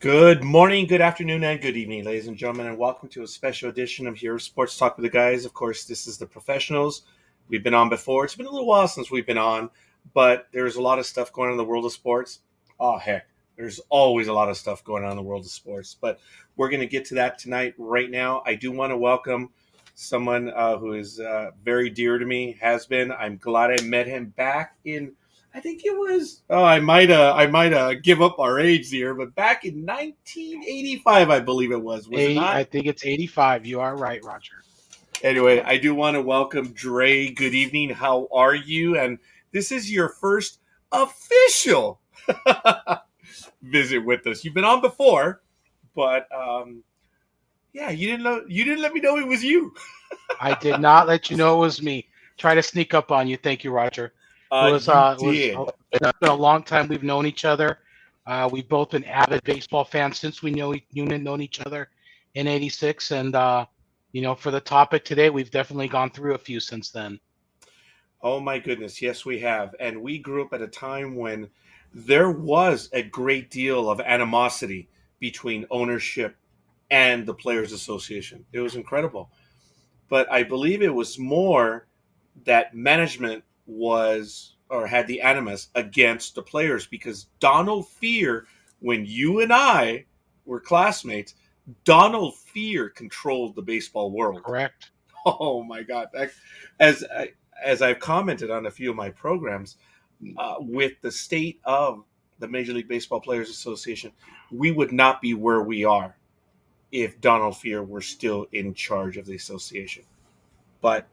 Good morning, good afternoon, and good evening, ladies and gentlemen, and welcome to a special edition of Here Sports Talk with the Guys. Of course, this is the professionals. We've been on before. It's been a little while since we've been on, but there's a lot of stuff going on in the world of sports. Oh, heck, there's always a lot of stuff going on in the world of sports, but we're going to get to that tonight. Right now, I do want to welcome someone who is very dear to me, has been. I'm glad I met him back in I think it was. Oh, I might give up our age here, but back in 1985, I believe it was it not? I think it's 85. You are right, Roger. Anyway, I do want to welcome Dre. Good evening. How are you? And this is your first official visit with us. You've been on before, but yeah, you didn't let me know it was you. I did not let you know it was me. Try to sneak up on you. Thank you, Roger. You did. It's been a long time we've known each other. We've both been avid baseball fans since we known each other in '86. And for the topic today, we've definitely gone through a few since then. Oh my goodness, yes, we have. And we grew up at a time when there was a great deal of animosity between ownership and the Players Association. It was incredible. But I believe it was more that management was or had the animus against the players because Donald Fear, when you and I were classmates, Donald Fear controlled the baseball world. Correct. Oh my God! As as I've commented on a few of my programs, with the state of the Major League Baseball Players Association, we would not be where we are if Donald Fear were still in charge of the association. But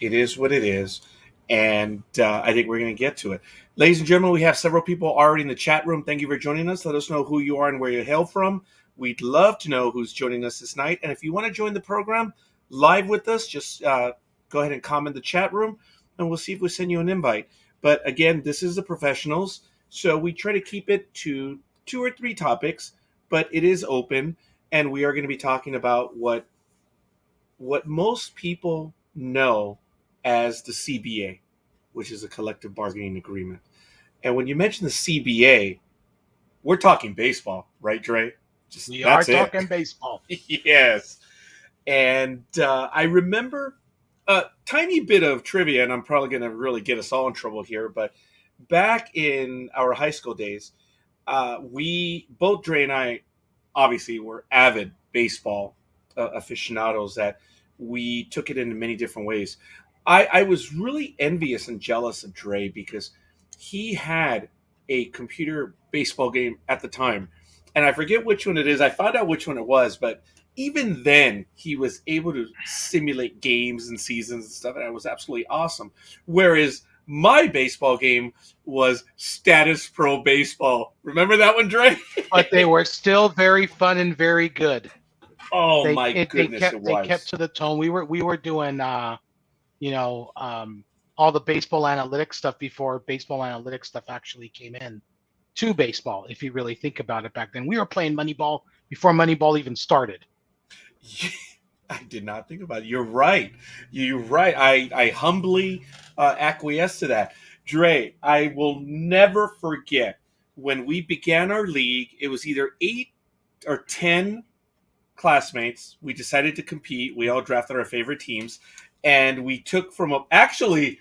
it is what it is, and I think we're going to get to it. Ladies and gentlemen, we have several people already in the chat room. Thank you for joining us. Let us know who you are and where you hail from. We'd love to know who's joining us this night. And if you want to join the program live with us, just go ahead and comment in the chat room, and we'll see if we send you an invite. But again, this is the professionals, so we try to keep it to 2 or 3 topics, but it is open, and we are going to be talking about what most people know as the CBA, which is a collective bargaining agreement. And when you mention the CBA, we're talking baseball, right, Dre? We are talking baseball. Yes. And I remember a tiny bit of trivia, and I'm probably going to really get us all in trouble here, but back in our high school days, both Dre and I, obviously were avid baseball aficionados that we took it in many different ways. I was really envious and jealous of Dre because he had a computer baseball game at the time. And I forget which one it is. I found out which one it was, but even then he was able to simulate games and seasons and stuff, and it was absolutely awesome. Whereas my baseball game was Status Pro Baseball. Remember that one, Dre? But they were still very fun and very good. Oh my goodness, it was. They kept to the tone. We were doing all the baseball analytics stuff before baseball analytics stuff actually came in to baseball. If you really think about it, back then we were playing Moneyball before Moneyball even started. I did not think about it. You're right. You're right. I humbly acquiesce to that. Dre, I will never forget when we began our league. It was either 8 or 10 classmates. We decided to compete. We all drafted our favorite teams, and we took actually,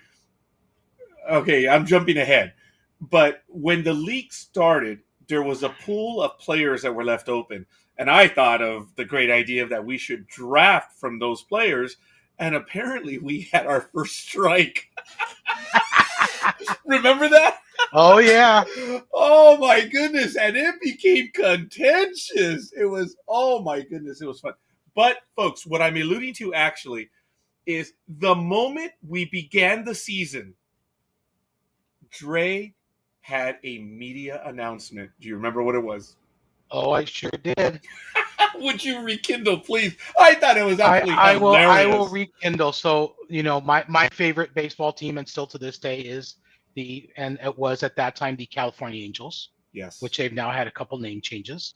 okay, I'm jumping ahead. But when the league started, there was a pool of players that were left open. And I thought of the great idea that we should draft from those players. And apparently we had our first strike. Remember that? Oh, yeah. Oh, my goodness. And it became contentious. It was, oh, my goodness. It was fun. But, folks, what I'm alluding to actually is the moment we began the season, Dre had a media announcement. Do you remember what it was? Oh, I sure did. Would you rekindle, please? I thought it was absolutely hilarious. I will rekindle. So, my favorite baseball team, and still to this day, is and it was at that time the California Angels. Yes. Which they've now had a couple name changes.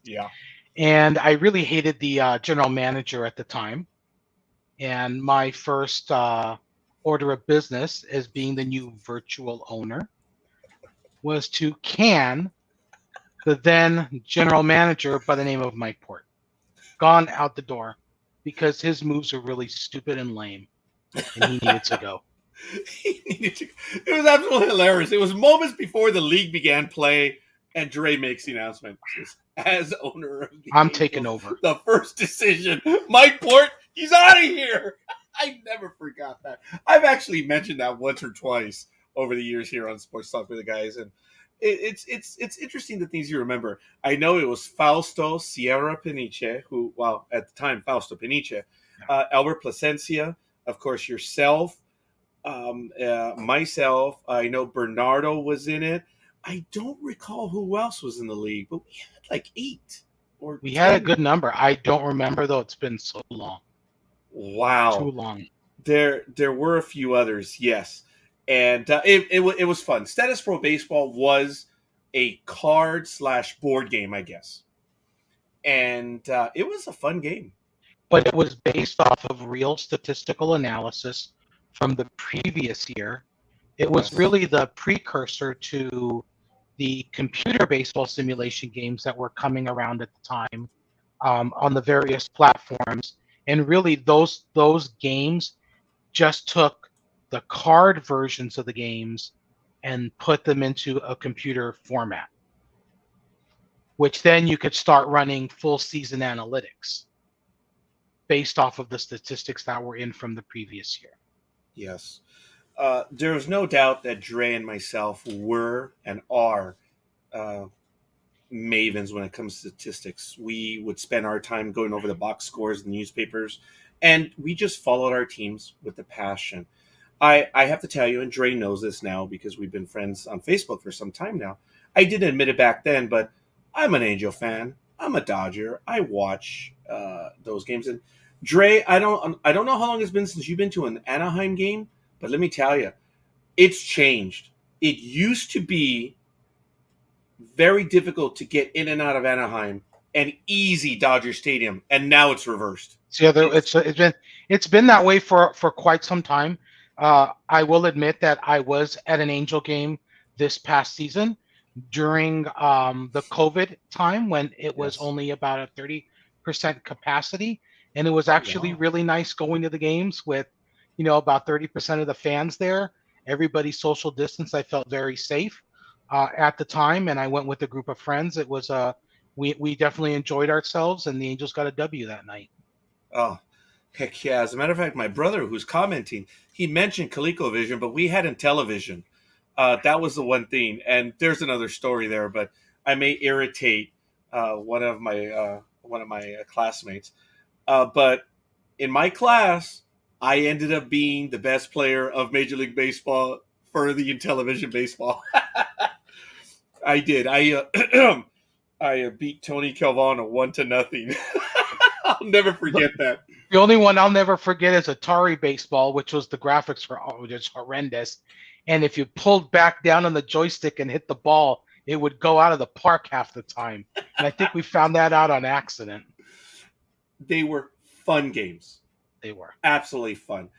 Yeah. And I really hated the general manager at the time. And my first order of business as being the new virtual owner was to can the then general manager by the name of Mike Port. Gone out the door because his moves are really stupid and lame, and he needed to go. He needed to. It was absolutely hilarious. It was moments before the league began play, and Dre makes the announcement as owner of the I'm taking Angels. over. The first decision, Mike Port, he's out of here. I never forgot that. I've actually mentioned that once or twice over the years here on Sports Talk with the guys, and it's interesting the things you remember. I know it was Fausto Sierra Peniche, who, well, at the time Fausto Peniche, Albert Plasencia, of course, yourself. Myself, I know Bernardo was in it. I don't recall who else was in the league, but we had like 8 or We 10. had a good number. I don't remember though. It's been so long. Wow, Too long. there were a few others, yes, and it was fun. Status Pro Baseball was a card/board game, I guess, and it was a fun game. But it was based off of real statistical analysis from the previous year. It was Yes, really the precursor to the computer baseball simulation games that were coming around at the time on the various platforms. And really, those games just took the card versions of the games and put them into a computer format, which then you could start running full season analytics based off of the statistics that were in from the previous year. yes. There was no doubt that Dre and myself were and are uh, mavens when it comes to statistics. We would spend our time going over the box scores in the newspapers, and we just followed our teams with a passion. I have to tell you, and Dre knows this now because we've been friends on Facebook for some time now. I didn't admit it back then, but I'm an Angel fan. I'm a Dodger. I watch those games, and Dre, I don't know how long it's been since you've been to an Anaheim game, but let me tell you, it's changed. It used to be very difficult to get in and out of Anaheim and easy Dodger Stadium, and now it's reversed. So yeah, It's it's been that way for quite some time. I will admit that I was at an Angel game this past season during the COVID time when it was yes, only about a 30% capacity, and it was actually wow, really nice going to the games with, about 30% of the fans there. Everybody social distance. I felt very safe at the time, and I went with a group of friends. It was we definitely enjoyed ourselves, and the Angels got a W that night. oh heck yeah! As a matter of fact, my brother who's commenting, he mentioned ColecoVision, but we had Intellivision. That was the one thing, and there's another story there, but I may irritate one of my classmates. But in my class, I ended up being the best player of Major League Baseball for the Intellivision baseball. I did. I beat Tony Calvano 1-0. I'll never forget that. The only one I'll never forget is Atari Baseball, which was the graphics were just horrendous. And if you pulled back down on the joystick and hit the ball, it would go out of the park half the time. And I think we found that out on accident. They were fun games. They were. Absolutely fun.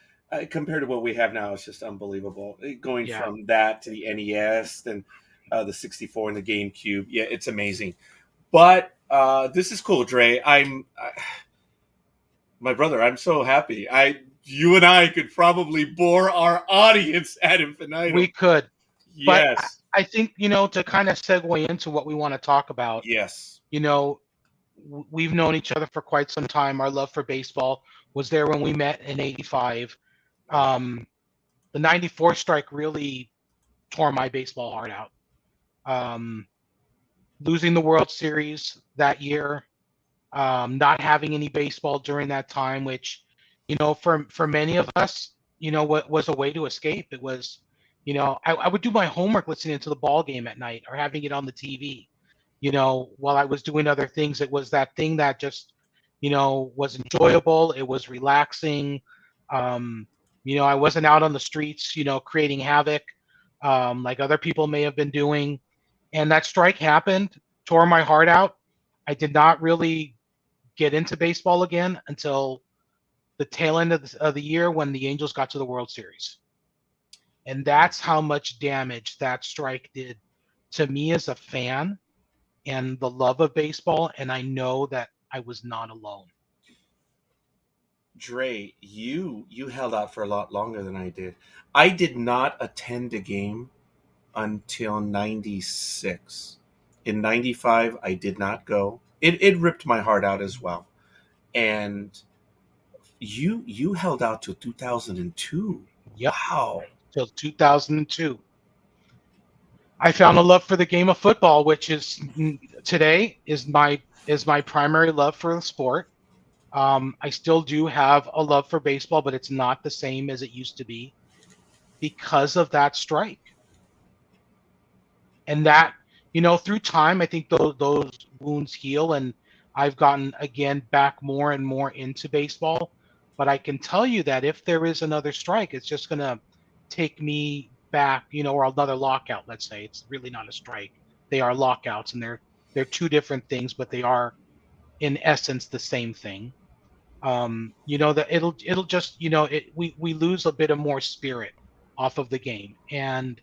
Compared to what we have now, it's just unbelievable. Going Yeah. from that to the NES, then the 64 and the GameCube. Yeah, it's amazing. But this is cool, Dre. My brother, I'm so happy. You and I could probably bore our audience ad infinitum. We could. But Yes. I think, to kind of segue into what we want to talk about, Yes. we've known each other for quite some time. Our love for baseball was there when we met in '85. The '94 strike really tore my baseball heart out. Losing the World Series that year, not having any baseball during that time, which, for many of us, what was a way to escape. It was, I would do my homework listening to the ball game at night or having it on the TV, while I was doing other things. It was that thing that just, was enjoyable. It was relaxing. I wasn't out on the streets, creating havoc, like other people may have been doing. And that strike happened, tore my heart out. I did not really get into baseball again until the tail end of the year when the Angels got to the World Series. And that's how much damage that strike did to me as a fan and the love of baseball, and I know that I was not alone. Dre, you held out for a lot longer than I did. I did not attend a game until 96. In 95, I did not go. It ripped my heart out as well. And you held out till 2002. Yep, Wow. till 2002. I found a love for the game of football, which is today is my primary love for the sport. I still do have a love for baseball, but it's not the same as it used to be because of that strike. And that, through time, I think those wounds heal, and I've gotten again back more and more into baseball. But I can tell you that if there is another strike, it's just gonna take me back, or another lockout. Let's say it's really not a strike; they are lockouts, and they're two different things, but they are in essence the same thing. That it'll just we lose a bit of more spirit off of the game, and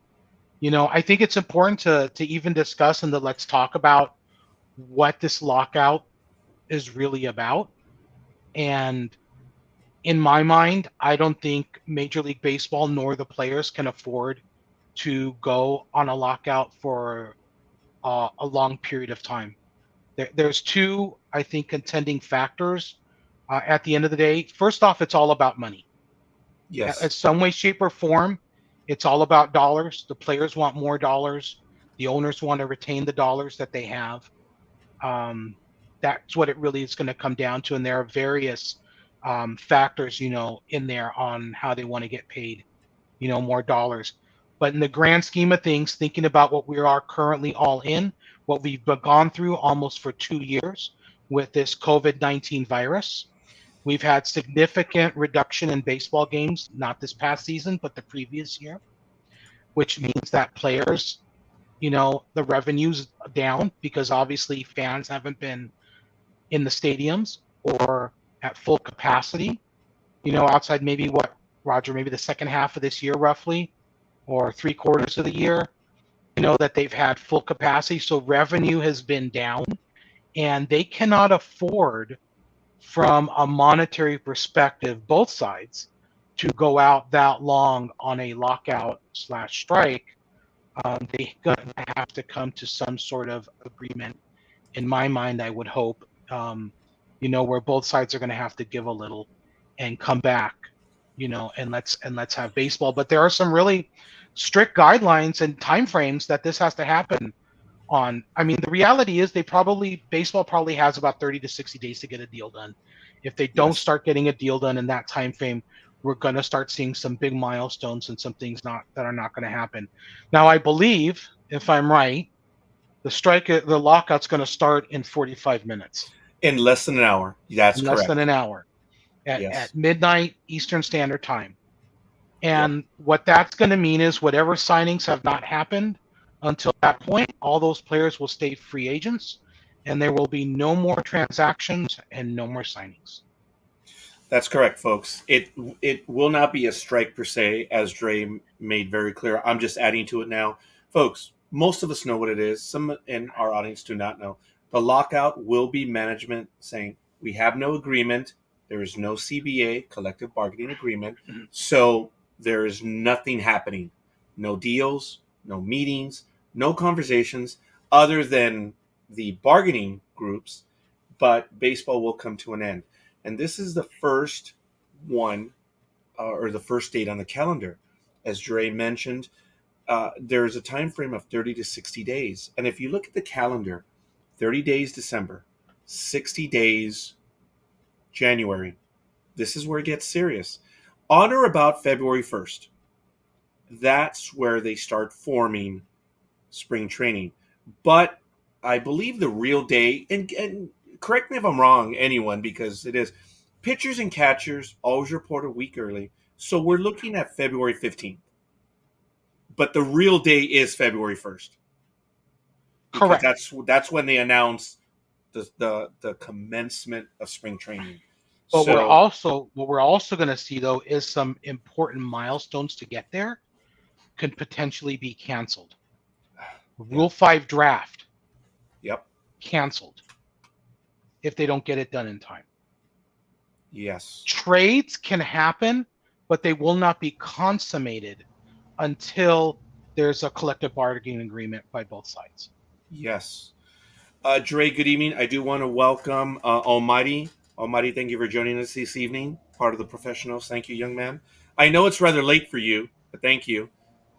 I think it's important to even discuss and to let's talk about what this lockout is really about. And in my mind, I don't think Major League Baseball nor the players can afford to go on a lockout for a long period of time. There's two, I think, contending factors at the end of the day. First off, it's all about money. In Yes. some way, shape, or form, it's all about dollars. The players want more dollars. The owners want to retain the dollars that they have. Um, that's what it really is going to come down to. And there are various factors, in there on how they want to get paid, more dollars. But in the grand scheme of things, thinking about what we are currently all in, what we've gone through almost for 2 years with this COVID-19 virus, we've had significant reduction in baseball games, not this past season, but the previous year, which means that players, the revenue's down because obviously fans haven't been in the stadiums or at full capacity, outside maybe what, Roger, maybe the second half of this year roughly, or 3/4 of the year, that they've had full capacity. So revenue has been down, and they cannot afford, from a monetary perspective, both sides, to go out that long on a lockout slash strike. They're going to have to come to some sort of agreement. In my mind, I would hope, where both sides are going to have to give a little and come back, and let's have baseball. But there are some really strict guidelines and timeframes that this has to happen on. I mean, the reality is baseball probably has about 30 to 60 days to get a deal done. If they don't Yes. start getting a deal done in that time frame, we're going to start seeing some big milestones and some things that are not going to happen. Now, I believe, if I'm right, the lockout's going to start in 45 minutes, In less than an hour. That's in less than correct. an hour, at Yes. midnight Eastern Standard Time. Yep. And what that's going to mean is whatever signings have not happened until that point, all those players will stay free agents, and there will be no more transactions and no more signings. That's correct, folks. It will not be a strike per se, as Dre made very clear. I'm just adding to it now, folks. Most of us know what it is. Some in our audience do not know. The lockout will be management saying we have no agreement. There is no CBA, collective bargaining agreement, so there is nothing happening. No deals, no meetings, no conversations, other than the bargaining groups. But baseball will come to an end. And this is the first one, or the first date on the calendar. As Dre mentioned, there's a time frame of 30 to 60 days. And if you look at the calendar, 30 days December, 60 days January, this is where it gets serious. On or about February 1st, that's where they start forming spring training. But I believe the real day, and correct me if I'm wrong, anyone, because it is, pitchers and catchers always report a week early. So we're looking at February 15th. But the real day is February 1st. Because Correct. that's when they announce the commencement of spring training. But So what we're also going to see though is some important milestones to get there could potentially be canceled. yeah. Rule 5 draft. Yep. canceled if they don't get it done in time. Yes. Trades can happen, but they will not be consummated until there's a collective bargaining agreement by both sides. Yes. Dre, good evening. I do want to welcome Almighty. Almighty, thank you for joining us this evening. Part of the professionals. Thank you, young man. I know it's rather late for you, but thank you.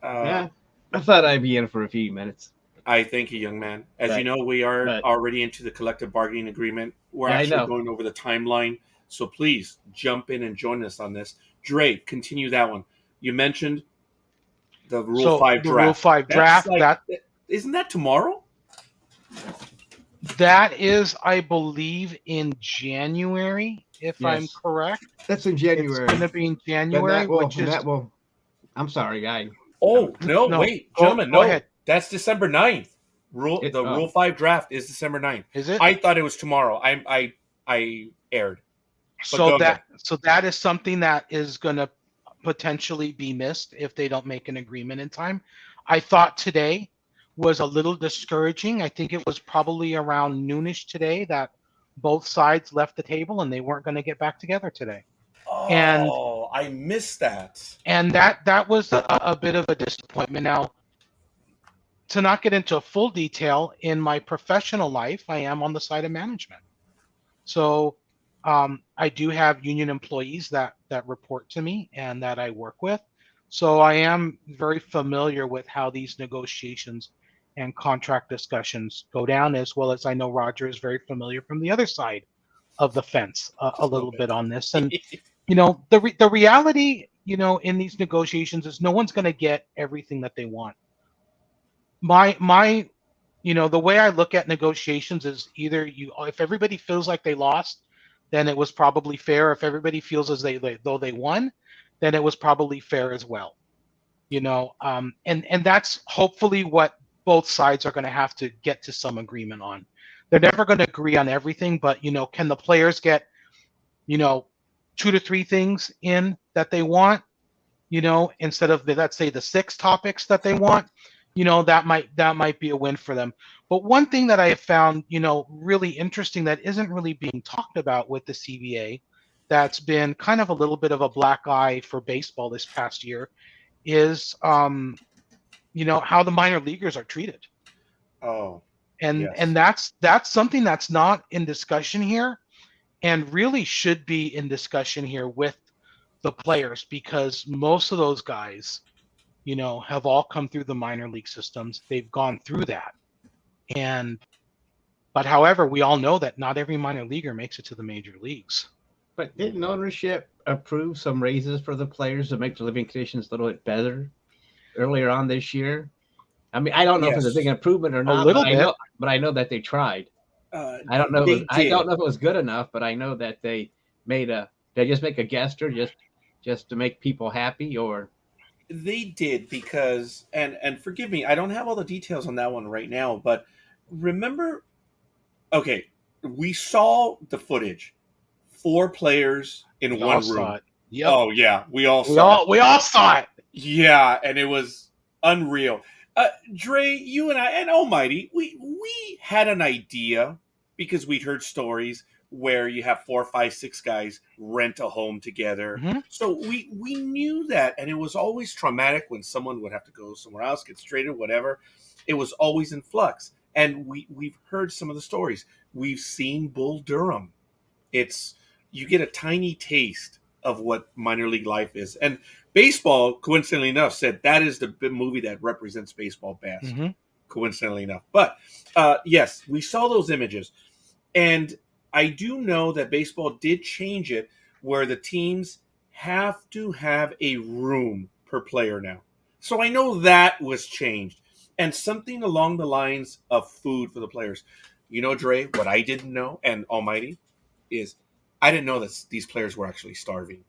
Yeah, I thought I'd be in for a few minutes. I thank you, young man. As you Right. know, we are But- already into the collective bargaining agreement. We're Yeah, I actually know. going over the timeline. So please jump in and join us on this. Dre, continue that one. You mentioned the Rule 5 the draft. Rule 5 draft, Isn't that tomorrow? that is, I believe, in January, if I'm Yes. correct. That's in January. It's going to be in Then January, I'm sorry, guy. Oh, no, No, wait, go- gentlemen, go no. ahead. That's December 9th. Rule 5 draft is December 9th. Is it? I thought it was tomorrow. I erred. So go ahead. that is something that is going to potentially be missed if they don't make an agreement in time. I thought today was a little discouraging. I think it was probably around noonish today that both sides left the table and they weren't going to get back together today. Oh, I missed that. And that was a bit of a disappointment. Now, to not get into full detail, in my professional life, I am on the side of management. So I do have union employees that report to me and that I work with. So I am very familiar with how these negotiations and contract discussions go down, as well as I know Roger is very familiar from the other side of the fence a little bit on this. And the reality, in these negotiations is no one's going to get everything that they want. My the way I look at negotiations is either if everybody feels like they lost, then it was probably fair. If everybody feels as though they won, then it was probably fair as well. And that's hopefully what both sides are going to have to get to some agreement on. They're never going to agree on everything, but can the players get 2 to 3 things in that they want, instead of let's say the 6 topics that they want, that might be a win for them. But one thing that I have found, really interesting that isn't really being talked about with the CBA, that's been kind of a little bit of a black eye for baseball this past year, is how the minor leaguers are treated. Oh, and yes. and that's something that's not in discussion here, and really should be in discussion here with the players, because most of those guys have all come through the minor league systems. They've gone through that. But however, we all know that not every minor leaguer makes it to the major leagues. But didn't ownership approve some raises for the players to make the living conditions a little bit better earlier on this year? I mean, I don't know if it's a big improvement or not. But I know that they tried. I don't know. I don't know if it was good enough, but I know that they just make a gesture just to make people happy, or they did, because and forgive me, I don't have all the details on that one right now, but remember, okay, we saw the footage, 4 players in one room. Yep. Oh yeah, we all saw it. Yeah, and it was unreal. Dre, you and I and Almighty, we had an idea because we'd heard stories where you have 4, 5, 6 guys rent a home together. Mm-hmm. So we knew that, and it was always traumatic when someone would have to go somewhere else, get traded, whatever. It was always in flux. And we've heard some of the stories. We've seen Bull Durham. You get a tiny taste of what minor league life is. And baseball, coincidentally enough, said that is the movie that represents baseball best. Mm-hmm. Coincidentally enough. But yes, we saw those images. And I do know that baseball did change it where the teams have to have a room per player now. So I know that was changed. And something along the lines of food for the players. Dre, what I didn't know, and Almighty, is I didn't know that these players were actually starving.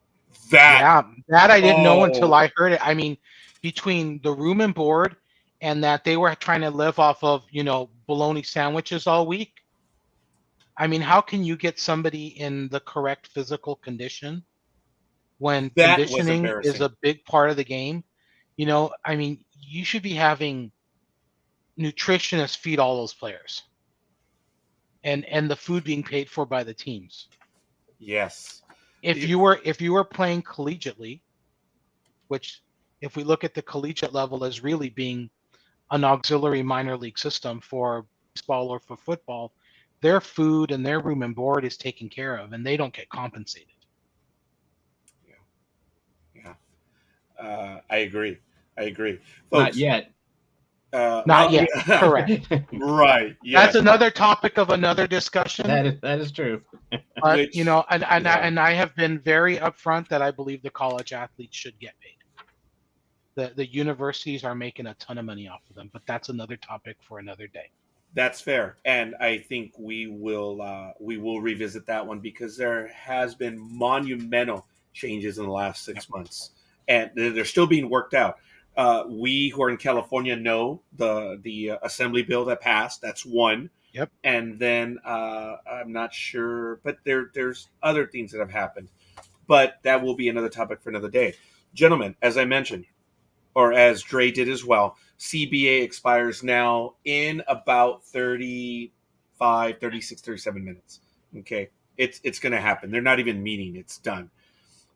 That I didn't know until I heard it. I mean, between the room and board and that they were trying to live off of, bologna sandwiches all week. I mean, how can you get somebody in the correct physical condition when conditioning is a big part of the game? I mean, you should be having nutritionists feed all those players. and the food being paid for by the teams. Yes. If you were playing collegiately, which if we look at the collegiate level as really being an auxiliary minor league system for baseball or for football, their food and their room and board is taken care of, and they don't get compensated. Yeah. I agree. Folks, Not yet. Not yet. Yeah. Correct. Right. Yeah. That's another topic of another discussion. That is true. But Which, I have been very upfront that I believe the college athletes should get paid. The universities are making a ton of money off of them, but that's another topic for another day. That's fair, and I think we will revisit that one because there has been monumental changes in the last 6 months, and they're still being worked out. We who are in California know the assembly bill that passed. That's one. Yep. And then I'm not sure, but there's other things that have happened, but that will be another topic for another day, gentlemen. As I mentioned, or as Dre did as well, CBA expires now in about 35, 36, 37 minutes. Okay. It's going to happen. They're not even meeting. It's done.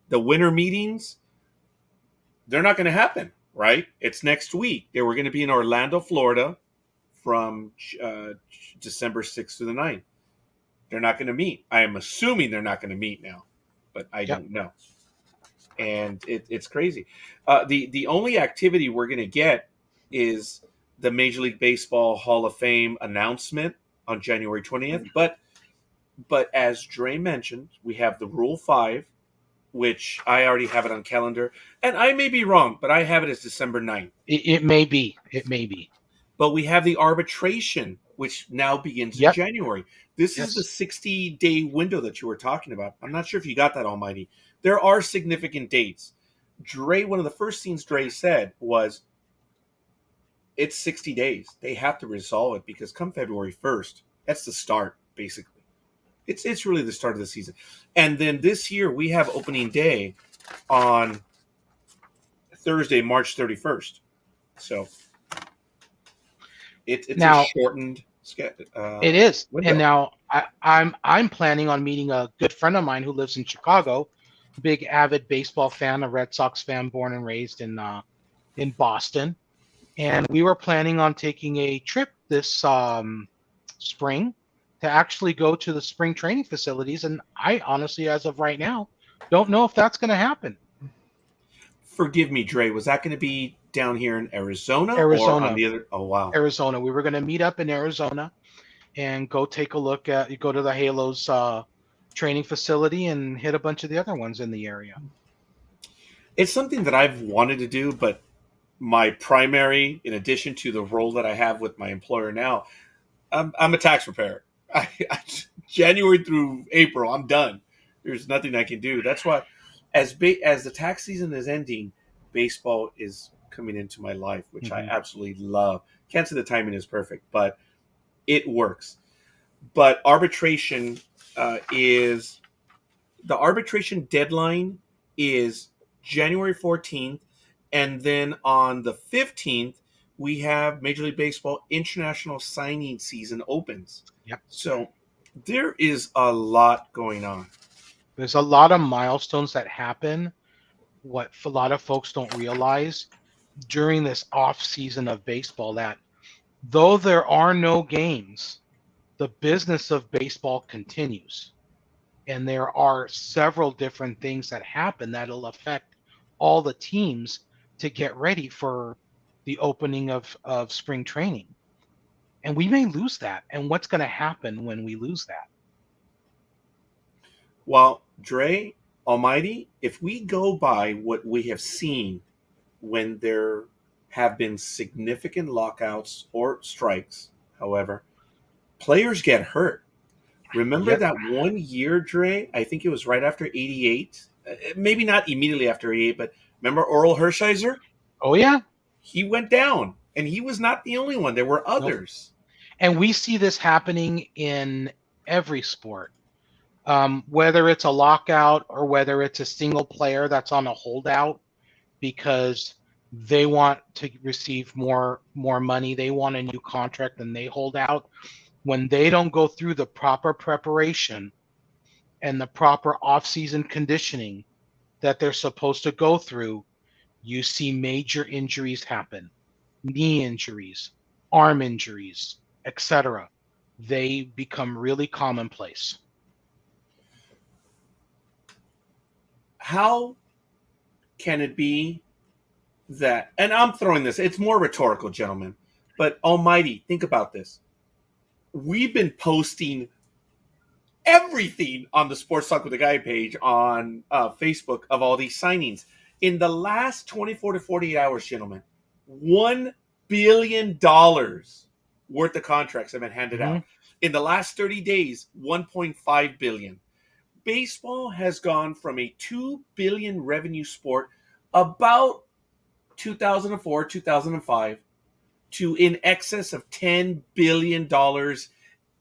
The winter meetings, they're not going to happen, right? It's next week. They were going to be in Orlando, Florida from December 6th to the 9th. They're not going to meet. I am assuming they're not going to meet now, but I don't know. And it's crazy. The only activity we're going to get is the Major League Baseball Hall of Fame announcement on January 20th. But as Dre mentioned, we have the Rule 5, which I already have it on calendar. And I may be wrong, but I have it as December 9th. It may be. It may be. But we have the arbitration, which now begins in January. This is the 60-day window that you were talking about. I'm not sure if you got that, Almighty. There are significant dates. Dre, one of the first things Dre said was, it's 60 days. They have to resolve it because come February 1st, that's the start, basically. It's really the start of the season. And then this year, we have opening day on Thursday, March 31st. So it's now, a shortened schedule. It is. Window. And now I'm planning on meeting a good friend of mine who lives in Chicago, big avid baseball fan, a Red Sox fan, born and raised in Boston. And we were planning on taking a trip this spring to actually go to the spring training facilities. And I honestly, as of right now, don't know if that's going to happen. Forgive me, Dre. Was that going to be down here in Arizona? Arizona. Or on the other? Oh, wow. Arizona. We were going to meet up in Arizona and go take a look at, go to the Halos training facility and hit a bunch of the other ones in the area. It's something that I've wanted to do, but my primary, in addition to the role that I have with my employer now, I'm a tax preparer. January through April, I'm done. There's nothing I can do. That's why, as the tax season is ending, baseball is coming into my life, which I absolutely love. Can't say the timing is perfect, but it works. But arbitration the arbitration deadline is January 14th, and then on the 15th, we have Major League Baseball international signing season opens. Yep. So there is a lot going on. There's a lot of milestones that happen. What a lot of folks don't realize during this off season of baseball, that though there are no games, the business of baseball continues. And there are several different things that happen that'll affect all the teams to get ready for the opening of spring training. And we may lose that. And what's going to happen when we lose that? Well, Dre, Almighty, if we go by what we have seen when there have been significant lockouts or strikes, however, players get hurt. Remember that 1 year, Dre? I think it was right after 88. Maybe not immediately after 88, but remember Oral Hershiser? Oh, yeah. He went down, and he was not the only one. There were others. Nope. And we see this happening in every sport, whether it's a lockout or whether it's a single player that's on a holdout because they want to receive more money. They want a new contract and they hold out. when they don't go through the proper preparation and the proper off-season conditioning that they're supposed to go through, you see major injuries happen, knee injuries, arm injuries, etc. They become really commonplace. How can it be that, and I'm throwing this, it's more rhetorical, gentlemen, but almighty, think about this. We've been posting everything on the Sports Talk with the Guy page on Facebook of all these signings. In the last 24 to 48 hours, gentlemen, $1 billion worth of contracts have been handed out. In the last 30 days, 1.5 billion. Baseball has gone from a 2 billion revenue sport about 2004, 2005 to in excess of $10 billion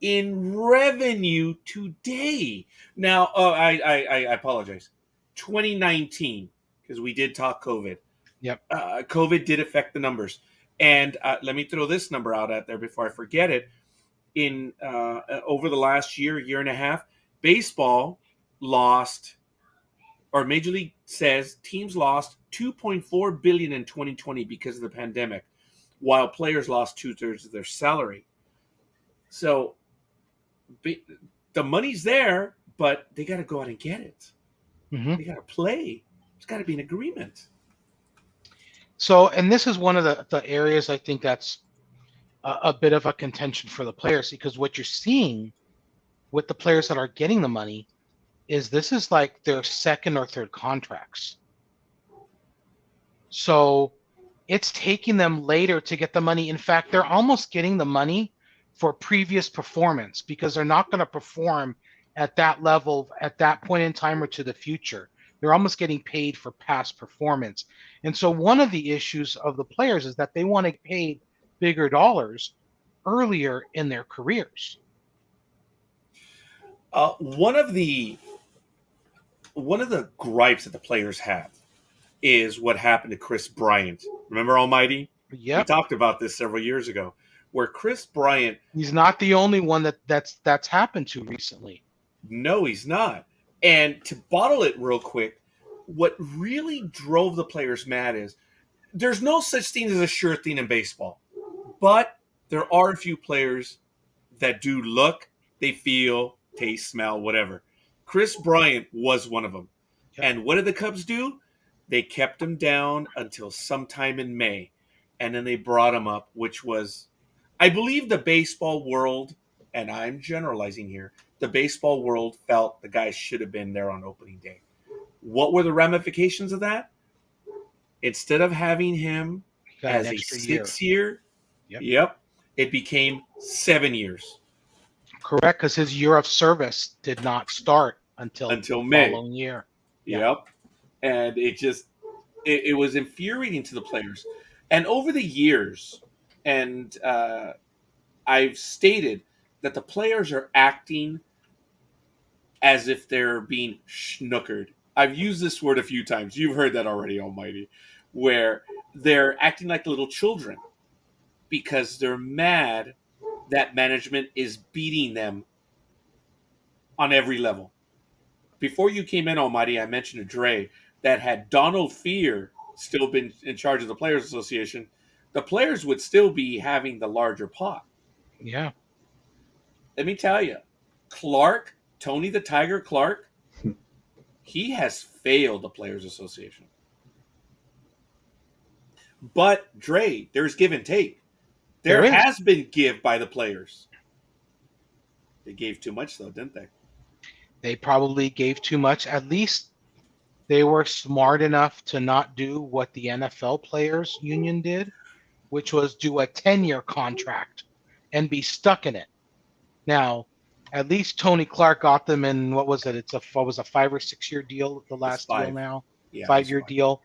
in revenue today. Now, I apologize. 2019, because we did talk COVID. Yep. COVID did affect the numbers. And let me throw this number out there before I forget it. In over the last year and a half, baseball lost, or Major League says teams lost $2.4 billion in 2020 because of the pandemic, while players lost 2/3 of their salary. So the money's there, but they got to go out and get it. They got to play. There's got to be an agreement. So, and this is one of the areas I think that's a bit of a contention for the players, because what you're seeing with the players that are getting the money is this is like their second or third contracts. So it's taking them later to get the money. In fact, they're almost getting the money for previous performance, because they're not going to perform at that level at that point in time or to the future. They're almost getting paid for past performance. And so one of the issues of the players is that they want to get paid bigger dollars earlier in their careers. One of the gripes that the players have is what happened to Chris Bryant. Remember, Almighty? Yep. We talked about this several years ago, where Chris Bryant... He's not the only one that's happened to recently. No, he's not. And to bottle it real quick, what really drove the players mad is there's no such thing as a sure thing in baseball. But there are a few players that do look, they feel, taste, smell, whatever. Chris Bryant was one of them. Yep. And what did the Cubs do? They kept him down until sometime in May. And then they brought him up, which was, I believe the baseball world, and I'm generalizing here, the baseball world felt the guy should have been there on opening day. What were the ramifications of that? Instead of having him as a 6-year, it became 7 years. Correct, because his year of service did not start until May. The following year. Yep. And it was infuriating to the players. And over the years, and I've stated that the players are acting as if they're being schnookered. I've used this word a few times. You've heard that already, Almighty, where they're acting like little children because they're mad that management is beating them on every level. Before you came in, Almighty, I mentioned to Dre that had Donald Fear still been in charge of the Players Association, the players would still be having the larger pot. Yeah. Let me tell you, Clark, Tony the Tiger Clark, he has failed the Players Association. But, Dre, there's give and take. There has been give by the players. They gave too much, though, didn't they? They probably gave too much. At least they were smart enough to not do what the NFL Players Union did, which was do a 10-year contract and be stuck in it. Now, at least Tony Clark got them in, what was it? It was a 5 or 6 year deal, the last deal now? Yeah, 5-year deal,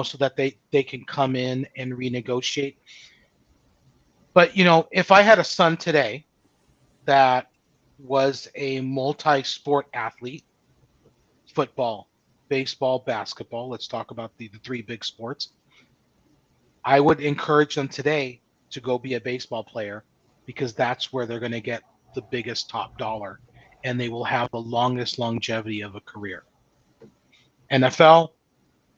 so that they can come in and renegotiate. But, if I had a son today that was a multi-sport athlete, football, baseball, basketball, let's talk about the 3 big sports, I would encourage them today to go be a baseball player, because that's where they're going to get the biggest top dollar, and they will have the longest longevity of a career. NFL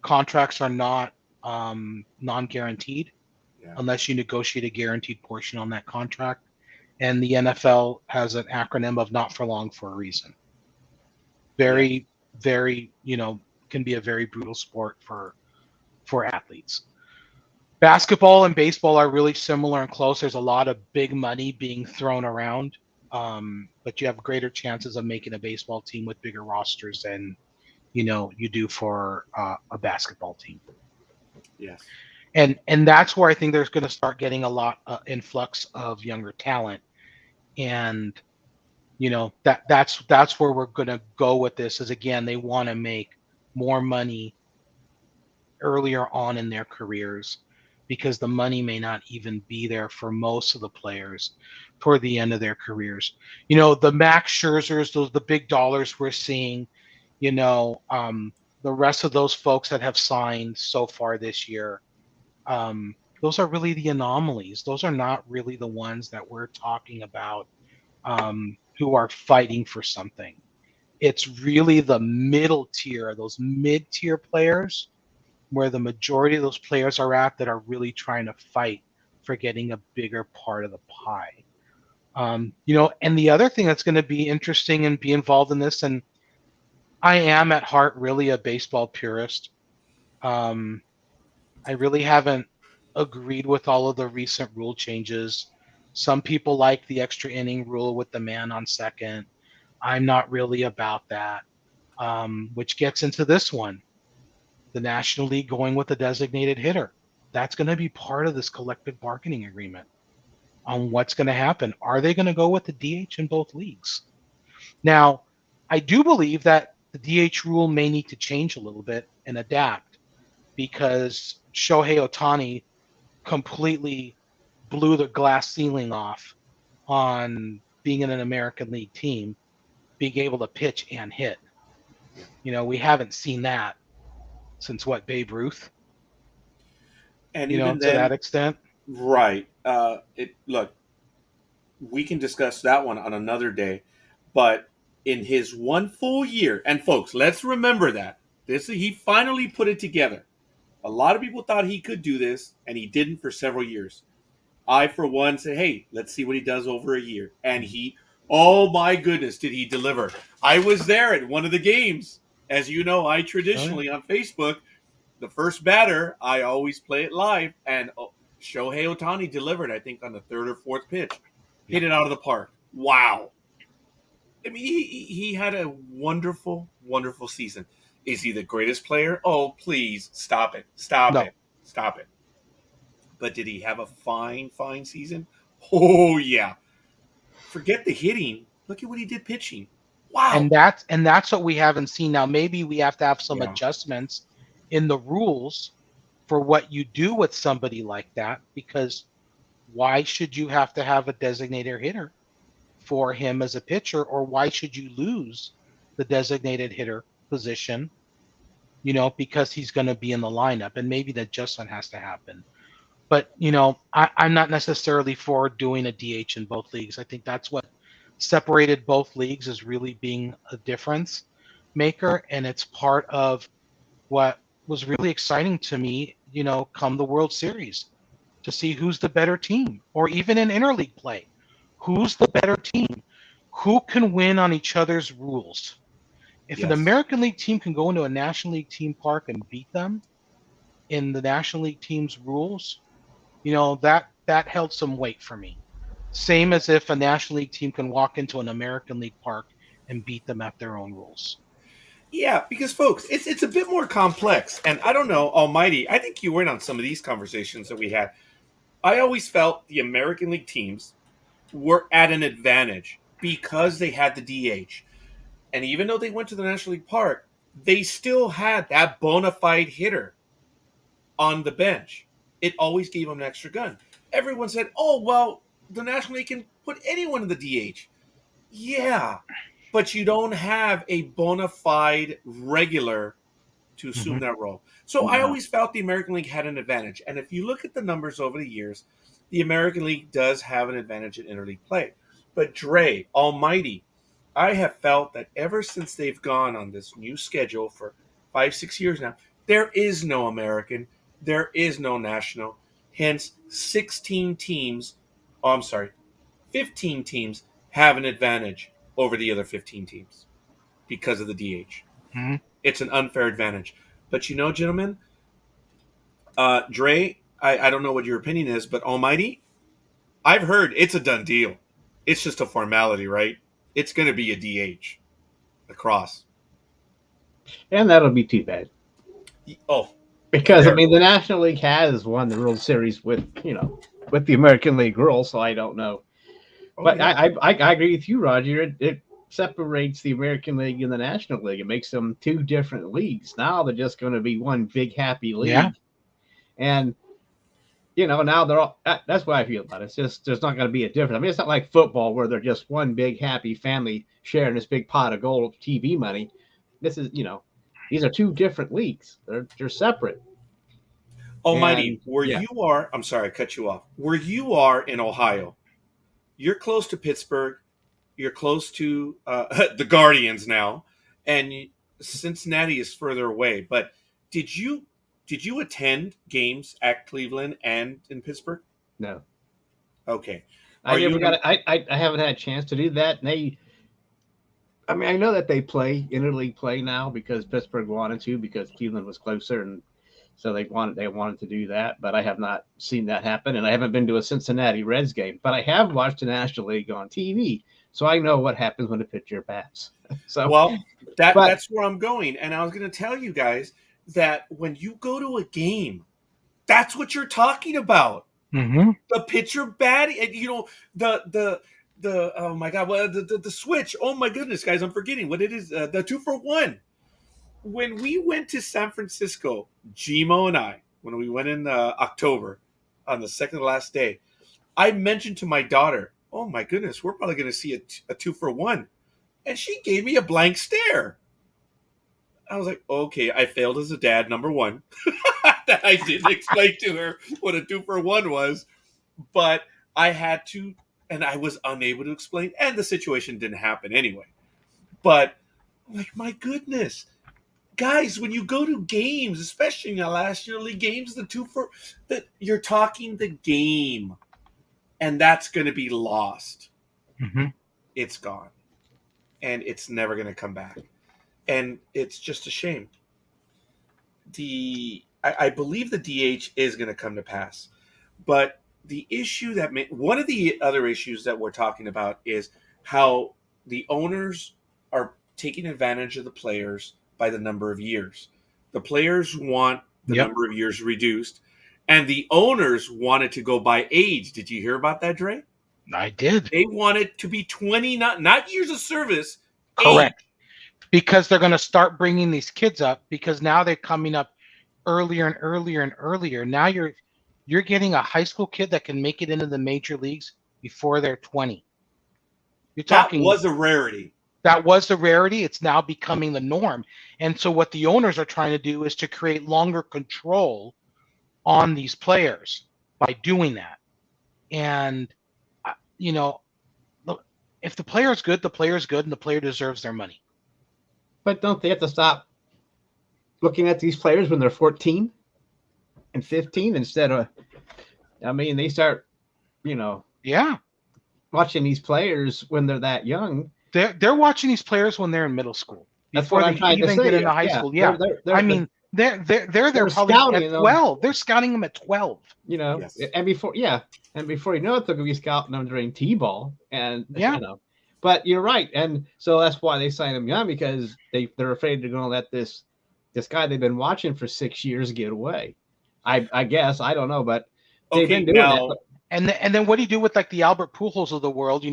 contracts are not non-guaranteed unless you negotiate a guaranteed portion on that contract. And the NFL has an acronym of not for long for a reason. Very, very, can be a very brutal sport for athletes. Basketball and baseball are really similar and close. There's a lot of big money being thrown around, but you have greater chances of making a baseball team with bigger rosters than you do for a basketball team. Yes. And that's where I think there's going to start getting a lot influx of younger talent, and that's where we're going to go with this. Is again, they want to make more money earlier on in their careers, because the money may not even be there for most of the players toward the end of their careers. The Max Scherzers, the big dollars we're seeing, the rest of those folks that have signed so far this year, those are really the anomalies. Those are not really the ones that we're talking about, who are fighting for something. It's really the middle tier, those mid-tier players, where the majority of those players are at, that are really trying to fight for getting a bigger part of the pie. And the other thing that's going to be interesting and be involved in this, and I am at heart really a baseball purist. I really haven't agreed with all of the recent rule changes. Some people like the extra inning rule with the man on second. I'm not really about that, which gets into this one. The National League going with a designated hitter. That's going to be part of this collective bargaining agreement on what's going to happen. Are they going to go with the DH in both leagues? Now, I do believe that the DH rule may need to change a little bit and adapt, because Shohei Ohtani completely blew the glass ceiling off on being in an American League team, being able to pitch and hit. We haven't seen that since Babe Ruth? And even to that extent. Right. Look, we can discuss that one on another day, but in his one full year, and folks, let's remember that he finally put it together. A lot of people thought he could do this, and he didn't for several years. I, for one, said, hey, let's see what he does over a year. And oh my goodness, did he deliver. I was there at one of the games. As you know, I traditionally on Facebook, the first batter, I always play it live, and Shohei Ohtani delivered, I think, on the third or fourth pitch. Hit it out of the park. Wow. I mean, he had a wonderful, wonderful season. Is he the greatest player? Oh, please, stop it. Stop it. But did he have a fine, fine season? Oh, yeah. Forget the hitting. Look at what he did pitching. Wow. And that's what we haven't seen. Now, maybe we have to have some adjustments in the rules for what you do with somebody like that, because why should you have to have a designated hitter for him as a pitcher, or why should you lose the designated hitter position, because he's going to be in the lineup? And maybe the adjustment has to happen. But, I'm not necessarily for doing a DH in both leagues. I think that's what separated both leagues, is really being a difference maker. And it's part of what was really exciting to me, come the World Series, to see who's the better team, or even in interleague play, who's the better team, who can win on each other's rules. If an American League team can go into a National League team park and beat them in the National League team's rules, that held some weight for me. Same as if a National League team can walk into an American League park and beat them at their own rules. Yeah, because folks, it's a bit more complex. And I don't know, Almighty, I think you were in on some of these conversations that we had. I always felt the American League teams were at an advantage because they had the DH. And even though they went to the National League Park, they still had that bona fide hitter on the bench. It always gave them an extra gun. Everyone said, oh, well, the National League can put anyone in the DH. Yeah, but you don't have a bona fide regular to assume that role. So I always felt the American League had an advantage. And if you look at the numbers over the years, the American League does have an advantage in interleague play. But Dre, almighty, I have felt that ever since they've gone on this new schedule for 5, 6 years now, there is no American, there is no national. Hence, 16 teams, oh, I'm sorry, 15 teams have an advantage over the other 15 teams because of the DH. Mm-hmm. It's an unfair advantage. But you know, gentlemen, Dre, I don't know what your opinion is, but almighty, I've heard it's a done deal. It's just a formality, right? It's going to be a DH across. And that'll be too bad. Oh, because I mean, the National League has won the World Series with the American League rules, so I don't know. But yeah. I agree with you, Roger. It separates the American League and the National League. It makes them two different leagues. Now they're just going to be one big happy league. Yeah. And now they're all. That's what I feel about it. It's just there's not going to be a difference. I mean, it's not like football where they're just one big happy family sharing this big pot of gold TV money. This is these are two different leagues. They're separate. Almighty, you are, I'm sorry, I cut you off. Where you are in Ohio, you're close to Pittsburgh, you're close to the Guardians now, and Cincinnati is further away. But did you attend games at Cleveland and in Pittsburgh? No. Okay. I haven't had a chance to do that. And I know that they play interleague play now because Pittsburgh wanted to, because Cleveland was closer, and so they wanted to do that. But I have not seen that happen, and I haven't been to a Cincinnati Reds game. But I have watched the National League on TV, so I know what happens when a pitcher bats. That's where I'm going, and I was going to tell you guys that when you go to a game, that's what you're talking about. Mm-hmm. The pitcher batting, and the oh my god, the switch. Oh my goodness, guys, I'm forgetting what it is. The 2-for-1. When we went to San Francisco, Gmo and I, when we went in October on the second to last day, I mentioned to my daughter, "Oh my goodness, we're probably going to see a 2-for-1," and she gave me a blank stare. I was like, "Okay, I failed as a dad, number one." That I didn't explain to her what a 2-for-1 was, but I had to. And I was unable to explain, and the situation didn't happen anyway. But, like, my goodness. Guys, when you go to games, especially in the last year league games, you're talking the game. And that's going to be lost. Mm-hmm. It's gone. And it's never going to come back. And it's just a shame. I believe the DH is going to come to pass. But the issue one of the other issues that we're talking about is how the owners are taking advantage of the players by the number of years. The players want the number of years reduced, and the owners wanted to go by age. Did you hear about that, Dre? I did. They want it to be 20, not years of service. Correct. Age. Because they're going to start bringing these kids up, because now they're coming up earlier and earlier and earlier. Now you're getting a high school kid that can make it into the major leagues before they're 20. That was a rarity. That was the rarity. It's now becoming the norm. And so what the owners are trying to do is to create longer control on these players by doing that. And, look, if the player is good, the player is good, and the player deserves their money. But don't they have to stop looking at these players when they're 14? And 15 instead of, they start, watching these players when they're that young. They're watching these players when they're in middle school. That's what I'm trying to say. Get into high school. Yeah, they're probably scouting, at 12. They're scouting them at 12. Yes. and before you know it, they're gonna be scouting them during T-ball, and But you're right, and so that's why they sign them young, because they're afraid they're gonna let this guy they've been watching for 6 years get away. I guess, I don't know, but they've been doing that. And then what do you do with like the Albert Pujols of the world?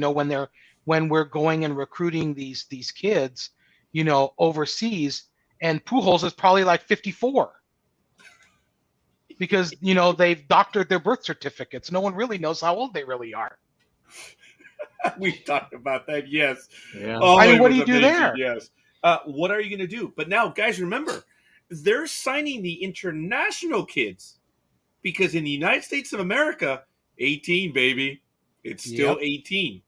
When we're going and recruiting these kids, overseas, and Pujols is probably like 54 because they've doctored their birth certificates. No one really knows how old they really are. We've talked about that, yes. Yeah. Oh, what do you do there? Yes. What are you going to do? But now, guys, remember, they're signing the international kids, because in the United States of America, 18, baby, it's still 18.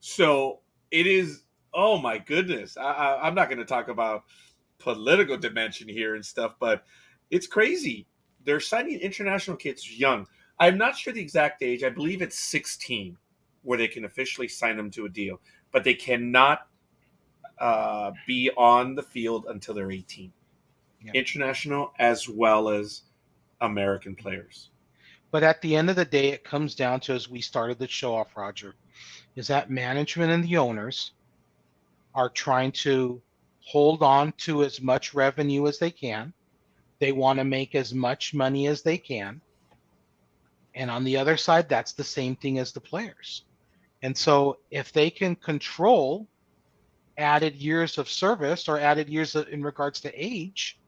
So it is. Oh my goodness! I'm not going to talk about political dimension here and stuff, but it's crazy. They're signing international kids young. I'm not sure the exact age. I believe it's 16 where they can officially sign them to a deal, but they cannot be on the field until they're 18. Yeah. International as well as American players. But at the end of the day, it comes down to, as we started the show off, Roger, is that management and the owners are trying to hold on to as much revenue as they can. They want to make as much money as they can. And on the other side, that's the same thing as the players. And so if they can control added years of service or added years in regards to age,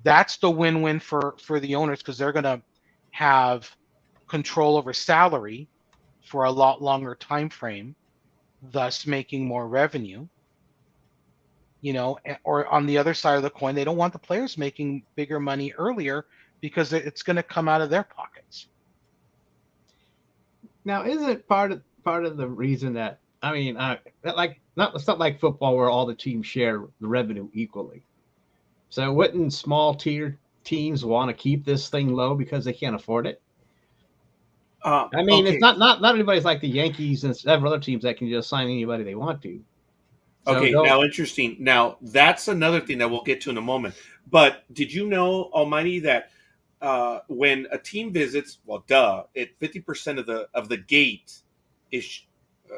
that's the win-win for the owners, because they're going to have control over salary for a lot longer time frame, thus making more revenue. Or on the other side of the coin, they don't want the players making bigger money earlier because it's going to come out of their pockets. Now, isn't it part of the reason that, I mean, it's not like football where all the teams share the revenue equally. So wouldn't small tier teams want to keep this thing low because they can't afford it? I mean, okay. It's not everybody's like the Yankees and several other teams that can just sign anybody they want to. So okay, now interesting. Now that's another thing that we'll get to in a moment. But did you know, Almighty, that when a team visits, 50% of the gate is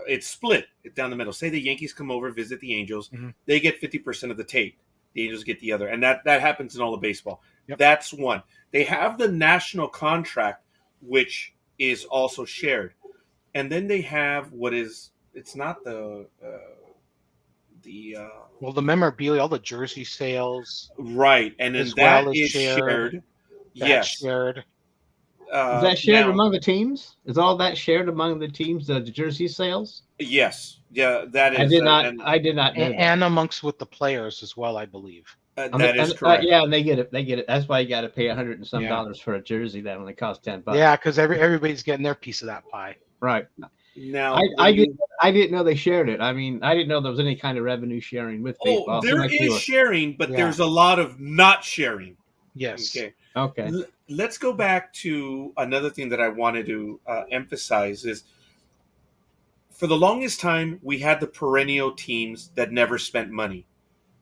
it's split down the middle. Say the Yankees come over, visit the Angels, they get 50% of the tape. The Angels get the other, and that happens in all of baseball. Yep. That's one. They have the national contract, which is also shared, and then they have it's not the memorabilia, all the jersey sales, right, and then that is shared. Yes, shared. Is that shared among the teams? Is all that shared among the teams? The jersey sales? Yes. Yeah, that is. I did not know. And amongst with the players as well, I believe. That is correct. Yeah, and they get it. That's why you got to pay $100 and some for a jersey that only costs $10. Yeah, because everybody's getting their piece of that pie. Right. Now, I didn't know they shared it. I mean, I didn't know there was any kind of revenue sharing with baseball. There is sharing, but there's a lot of not sharing. Yes. Okay. Let's go back to another thing that I wanted to emphasize is, for the longest time, we had the perennial teams that never spent money.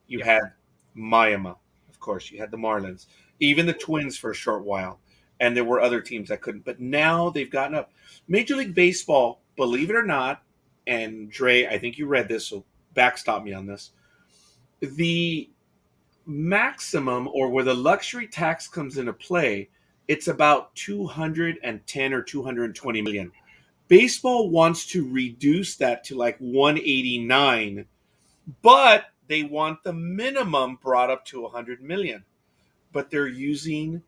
You had Miami, of course. You had the Marlins, even the Twins for a short while. And there were other teams that couldn't. But now they've gotten up. Major League Baseball, believe it or not, and Dre, I think you read this, so backstop me on this. The maximum, or where the luxury tax comes into play, it's about 210 or 220 million. Baseball wants to reduce that to like 189, but they want the minimum brought up to 100 million. But they're using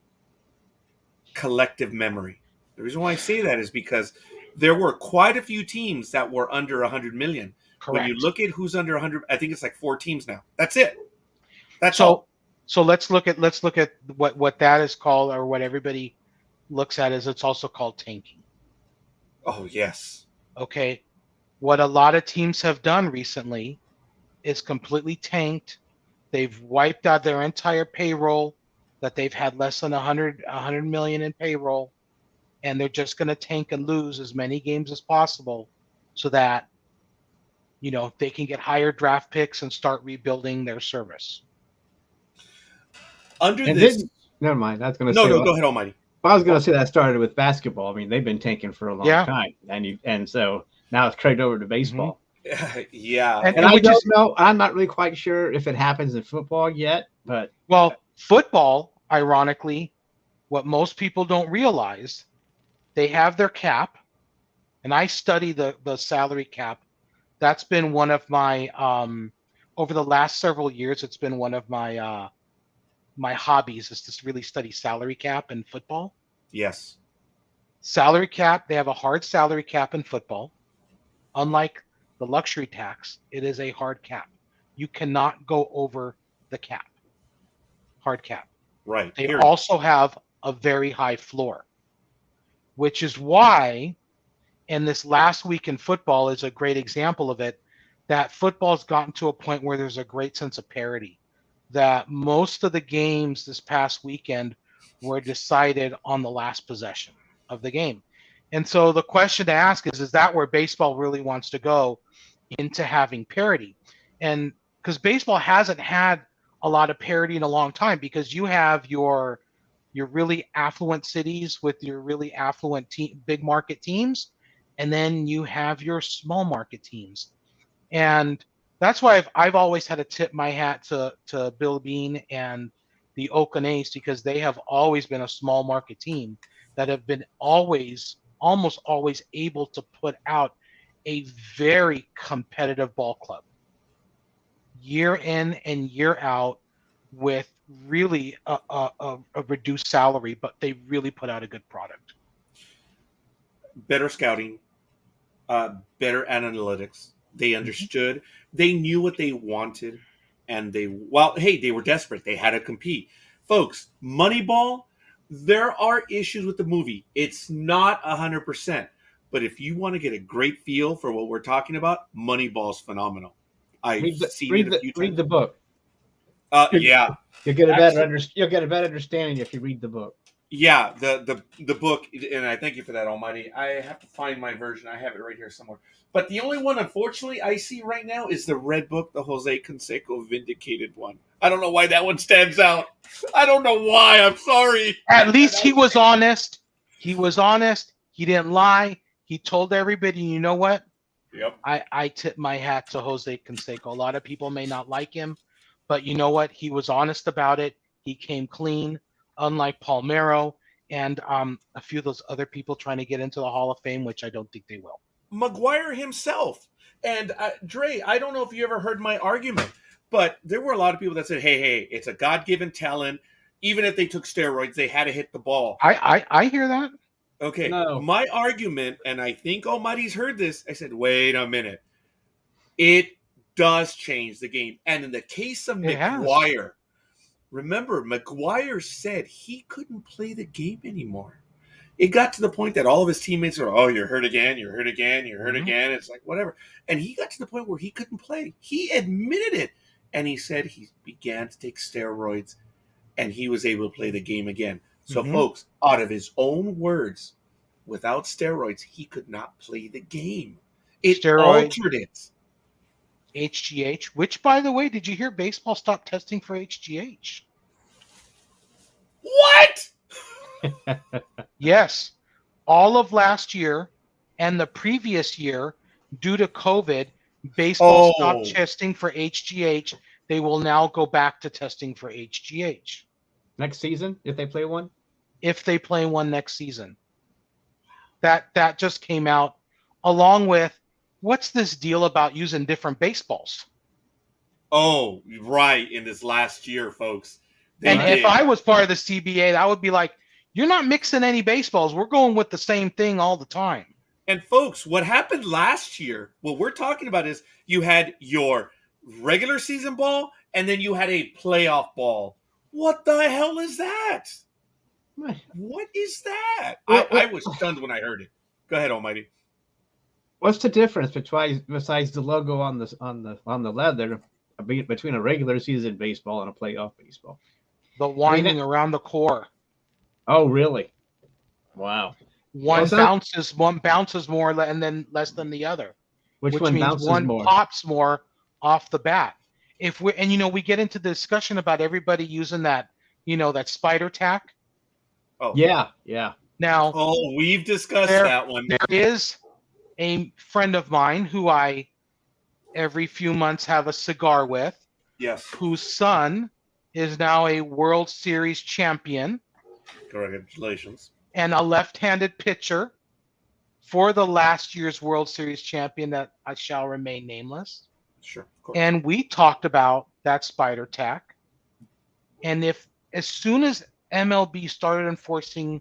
collective memory. The reason why I say that is because there were quite a few teams that were under 100 million. Correct. When you look at who's under 100, I think it's like 4 teams now. That's it. That's all. So let's look at what that is called, or what everybody looks at as it's also called tanking. Oh, yes. Okay. What a lot of teams have done recently is completely tanked. They've wiped out their entire payroll, that they've had less than 100 million in payroll, and they're just going to tank and lose as many games as possible so that, they can get higher draft picks and start rebuilding their service. Never mind. I was going to say. No, go ahead, Almighty. I was going to say that started with basketball. I mean, they've been tanking for a long time, and so now it's carried over to baseball. Yeah, and I don't know. I'm not really quite sure if it happens in football yet, but football, ironically, what most people don't realize, they have their cap, and I study the salary cap. That's been one of my over the last several years. It's been one of my my hobbies is to really study salary cap in football. Yes. Salary cap, they have a hard salary cap in football. Unlike the luxury tax, it is a hard cap. You cannot go over the cap. Hard cap. Right. They also have a very high floor, which is why And this last week in football is a great example of it, that football's gotten to a point where there's a great sense of parity, that most of the games this past weekend were decided on the last possession of the game. And so the question to ask is that where baseball really wants to go, into having parity? And because baseball hasn't had a lot of parity in a long time, because you have your really affluent cities with your really affluent big market teams, and then you have your small market teams. And that's why I've always had to tip my hat to Bill Bean and the Oakland A's, because they have always been a small market team that have been almost always able to put out a very competitive ball club year in and year out, with really a reduced salary, but they really put out a good product. Better scouting, better analytics. They understood. They knew what they wanted, and they were desperate. They had to compete. Folks, Moneyball, there are issues with the movie. It's not 100%. But if you want to get a great feel for what we're talking about, Moneyball's phenomenal. I've seen it a few times. Read the book. Yeah. You'll get a better understanding if you read the book. Yeah, the book, and I thank you for that, Almighty. I have to find my version. I have it right here somewhere. But the only one, unfortunately, I see right now is the red book, the Jose Canseco Vindicated one. I don't know why that one stands out. I don't know why. I'm sorry. At least he was honest. He was honest. He didn't lie. He told everybody, you know what? Yep. I tip my hat to Jose Canseco. A lot of people may not like him, but you know what? He was honest about it. He came clean, unlike Palmeiro and a few of those other people trying to get into the Hall of Fame, which I don't think they will. McGuire himself. And Dre, I don't know if you ever heard my argument, but there were a lot of people that said, hey, it's a God-given talent. Even if they took steroids, they had to hit the ball. I hear that. Okay, no. My argument, and I think Almighty's heard this, I said, wait a minute. It does change the game. And in the case of McGuire, remember, McGuire said he couldn't play the game anymore. It got to the point that all of his teammates were, oh, you're hurt again, you're hurt again, you're hurt again. It's like, whatever. And he got to the point where he couldn't play. He admitted it. And he said he began to take steroids, and he was able to play the game again. So, folks, out of his own words, without steroids, he could not play the game. It altered it. HGH, which, by the way, did you hear baseball stopped testing for HGH? What? Yes. All of last year and the previous year, due to COVID, baseball stopped testing for HGH. They will now go back to testing for HGH. Next season, if they play one? If they play one next season. That just came out, along with, what's this deal about using different baseballs? Oh, right, in this last year, folks. If I was part of the CBA, that would be like, you're not mixing any baseballs. We're going with the same thing all the time. And folks, what happened last year, what we're talking about is you had your regular season ball, and then you had a playoff ball. What the hell is that? What is that? I was stunned when I heard it. Go ahead, Almighty. What's the difference besides the logo on the leather between a regular season baseball and a playoff baseball? The winding around the core. Oh, really? Wow. One bounces more and then less than the other. Which one means bounces one more? Pops more off the bat. We get into the discussion about everybody using that, that spider tack. Oh yeah. Now, we've discussed that one. There is a friend of mine who I every few months have a cigar with. Yes. Whose son is now a World Series champion. Congratulations. And a left-handed pitcher for the last year's World Series champion that I shall remain nameless. Sure, of course. And we talked about that spider tack. And as soon as MLB started enforcing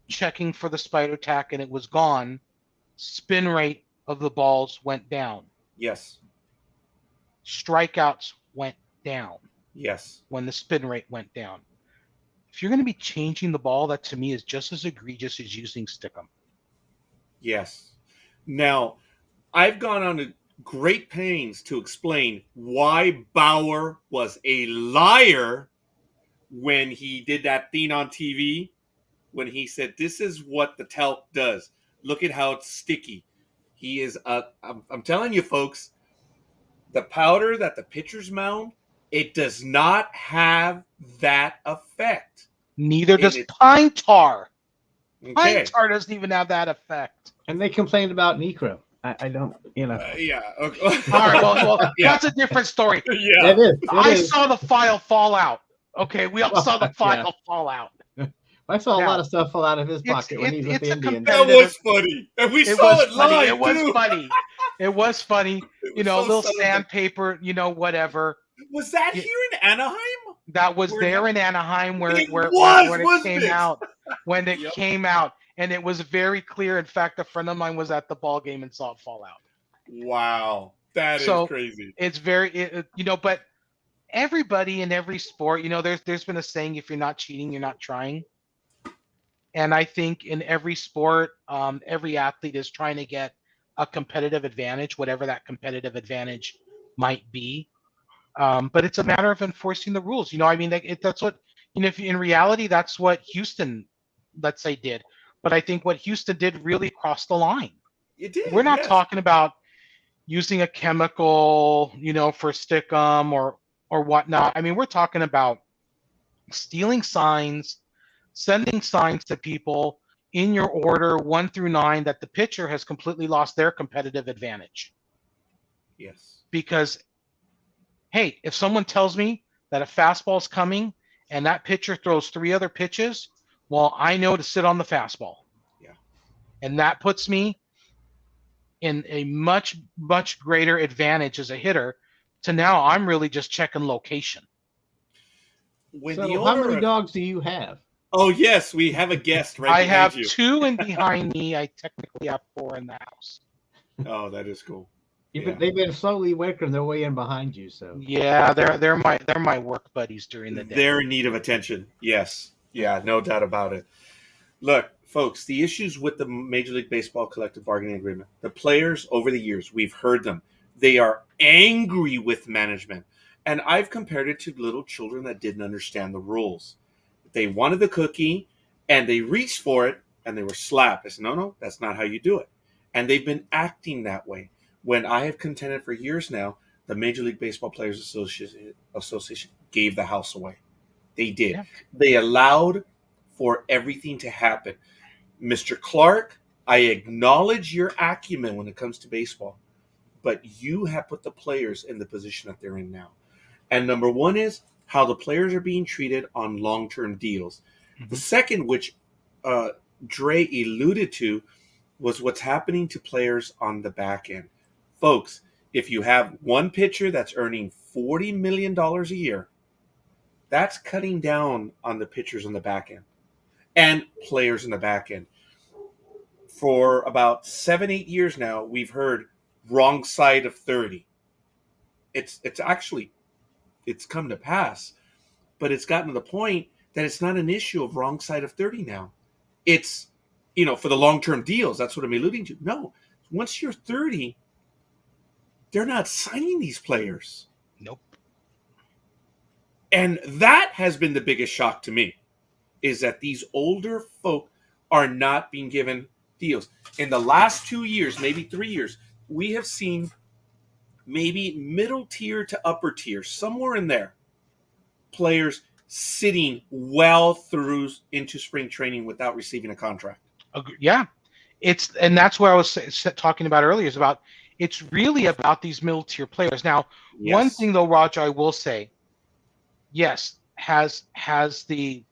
checking for the spider tack and it was gone, spin rate of the balls went down. Yes. Strikeouts went down. Yes. When the spin rate went down. If you're going to be changing the ball, that to me is just as egregious as using Stickum. Yes. Now, I've gone on to great pains to explain why Bauer was a liar when he did that thing on TV, when he said, "This is what the talc does. Look at how it's sticky." He is, I'm telling you, folks, the powder that the pitchers mound, it does not have that effect. Neither does pine tar. Okay. Pine tar doesn't even have that effect. And they complained about Necro. I don't, yeah. Okay. All right. Well, yeah. That's a different story. Yeah. I saw the file fall out. Okay, we all saw the file fall out. I saw a lot of stuff fall out of his pocket when he was with the Indians. That was funny. And we saw it live. It was funny. It was funny. Little sandpaper, whatever. Was that here in Anaheim? That was there in Anaheim when it came out. When it came out. And it was very clear. In fact, a friend of mine was at the ball game and saw it fall out. Wow. That is crazy. It's very, but everybody in every sport, there's been a saying, if you're not cheating, you're not trying. And I think in every sport, every athlete is trying to get a competitive advantage, whatever that competitive advantage might be. But it's a matter of enforcing the rules. That's what, if in reality, that's what Houston, let's say, did. But I think what Houston did really crossed the line. It did. We're not talking about using a chemical, for stickum or whatnot. I mean, we're talking about stealing signs, sending signs to people in your order 1 through 9 that the pitcher has completely lost their competitive advantage. Yes. Because, hey, if someone tells me that a fastball is coming and that pitcher throws 3 other pitches, well, I know to sit on the fastball. Yeah. And that puts me in a much, much greater advantage as a hitter to now I'm really just checking location. How many dogs do you have? Oh, yes, we have a guest right behind you. I have 2 in behind me. I technically have 4 in the house. Oh, that is cool. They've been slowly working their way in behind you. So yeah, they're my work buddies during the day. They're in need of attention. Yes. Yeah, no doubt about it. Look, folks, the issues with the Major League Baseball collective bargaining agreement, the players over the years, we've heard them. They are angry with management. And I've compared it to little children that didn't understand the rules. They wanted the cookie and they reached for it and they were slapped. I said, no, that's not how you do it. And they've been acting that way. When I have contended for years now, the Major League Baseball Players Association gave the house away. They did. Yeah. They allowed for everything to happen. Mr. Clark, I acknowledge your acumen when it comes to baseball, but you have put the players in the position that they're in now. And number one is how the players are being treated on long-term deals. Mm-hmm. The second, which Dre alluded to, was what's happening to players on the back end. Folks, if you have one pitcher that's earning $40 million a year, that's cutting down on the pitchers on the back end and players in the back end. For about 7-8 years now, we've heard wrong side of 30. It's come to pass, but it's gotten to the point that it's not an issue of wrong side of 30 now. It's, for the long-term deals, that's what I'm alluding to. No, once you're 30, they're not signing these players. Nope. And that has been the biggest shock to me, is that these older folk are not being given deals. In the last 2 years, maybe 3 years, we have seen maybe middle tier to upper tier, somewhere in there, players sitting well through into spring training without receiving a contract. Yeah. And that's what I was talking about earlier, is about, it's really about these middle tier players. Now, yes. One thing though, Roger, I will say, yes, has the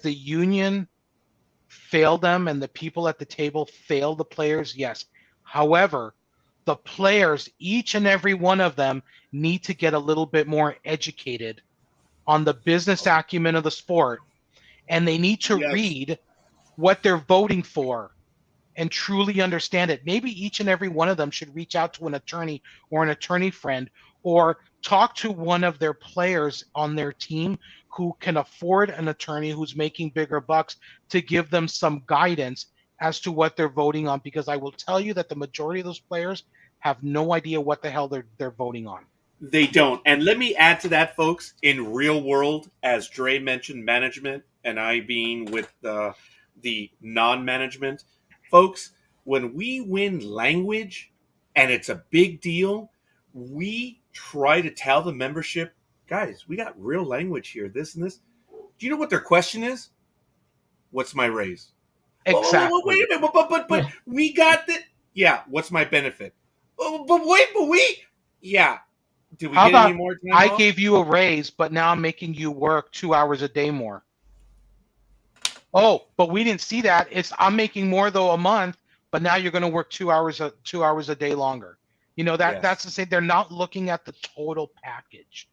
union failed them and the people at the table failed the players? Yes. However, the players, each and every one of them, need to get a little bit more educated on the business acumen of the sport, and they need to read what they're voting for and truly understand it. Maybe each and every one of them should reach out to an attorney or an attorney friend, or talk to one of their players on their team who can afford an attorney who's making bigger bucks to give them some guidance as to what they're voting on, because I will tell you that the majority of those players have no idea what the hell they're voting on. They don't. And let me add to that, folks, in real world, as Dre mentioned, management, and I being with the non-management, folks, when we win language and it's a big deal, we try to tell the membership, guys, we got real language here, this and this. Do you know what their question is? What's my raise? Exactly. Oh, wait a minute, but we got the, yeah, what's my benefit? Oh, but we, yeah. Did we get any more time off? Gave you a raise, but now I'm making you work 2 hours a day more. Oh, but we didn't see that. I'm making more though a month, but now you're going to work 2 hours a day longer. You know, that's to say they're not looking at the total package.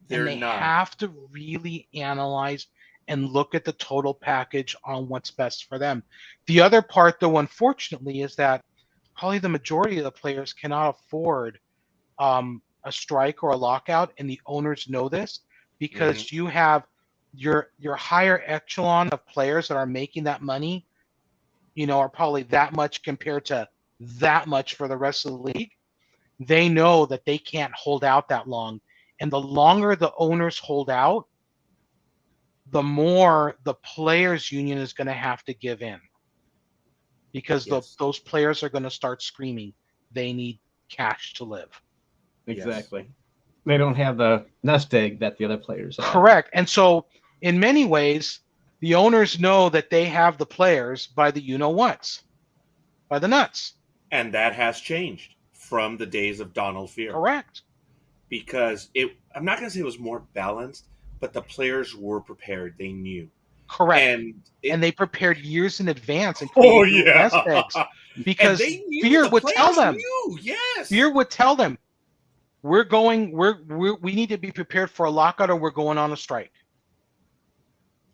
They have to really analyze and look at the total package on what's best for them. The other part, though, unfortunately, is that probably the majority of the players cannot afford a strike or a lockout, and the owners know this, because you have your higher echelon of players that are making that money, you know, are probably that much compared to that much for the rest of the league. They know that they can't hold out that long, and the longer the owners hold out, the more the players union is going to have to give in, because those players are going to start screaming they need cash to live. Exactly. They don't have the nest egg that the other players have. Correct. And so in many ways, the owners know that they have the players by the you-know-whats, by the nuts. And that has changed from the days of Donald Fear. Correct. Because I'm not going to say it was more balanced, but the players were prepared. They knew. Correct. And they prepared years in advance. And nest eggs, because Fear would tell them. Yes. Fear would tell them, we need to be prepared for a lockout, or we're going on a strike.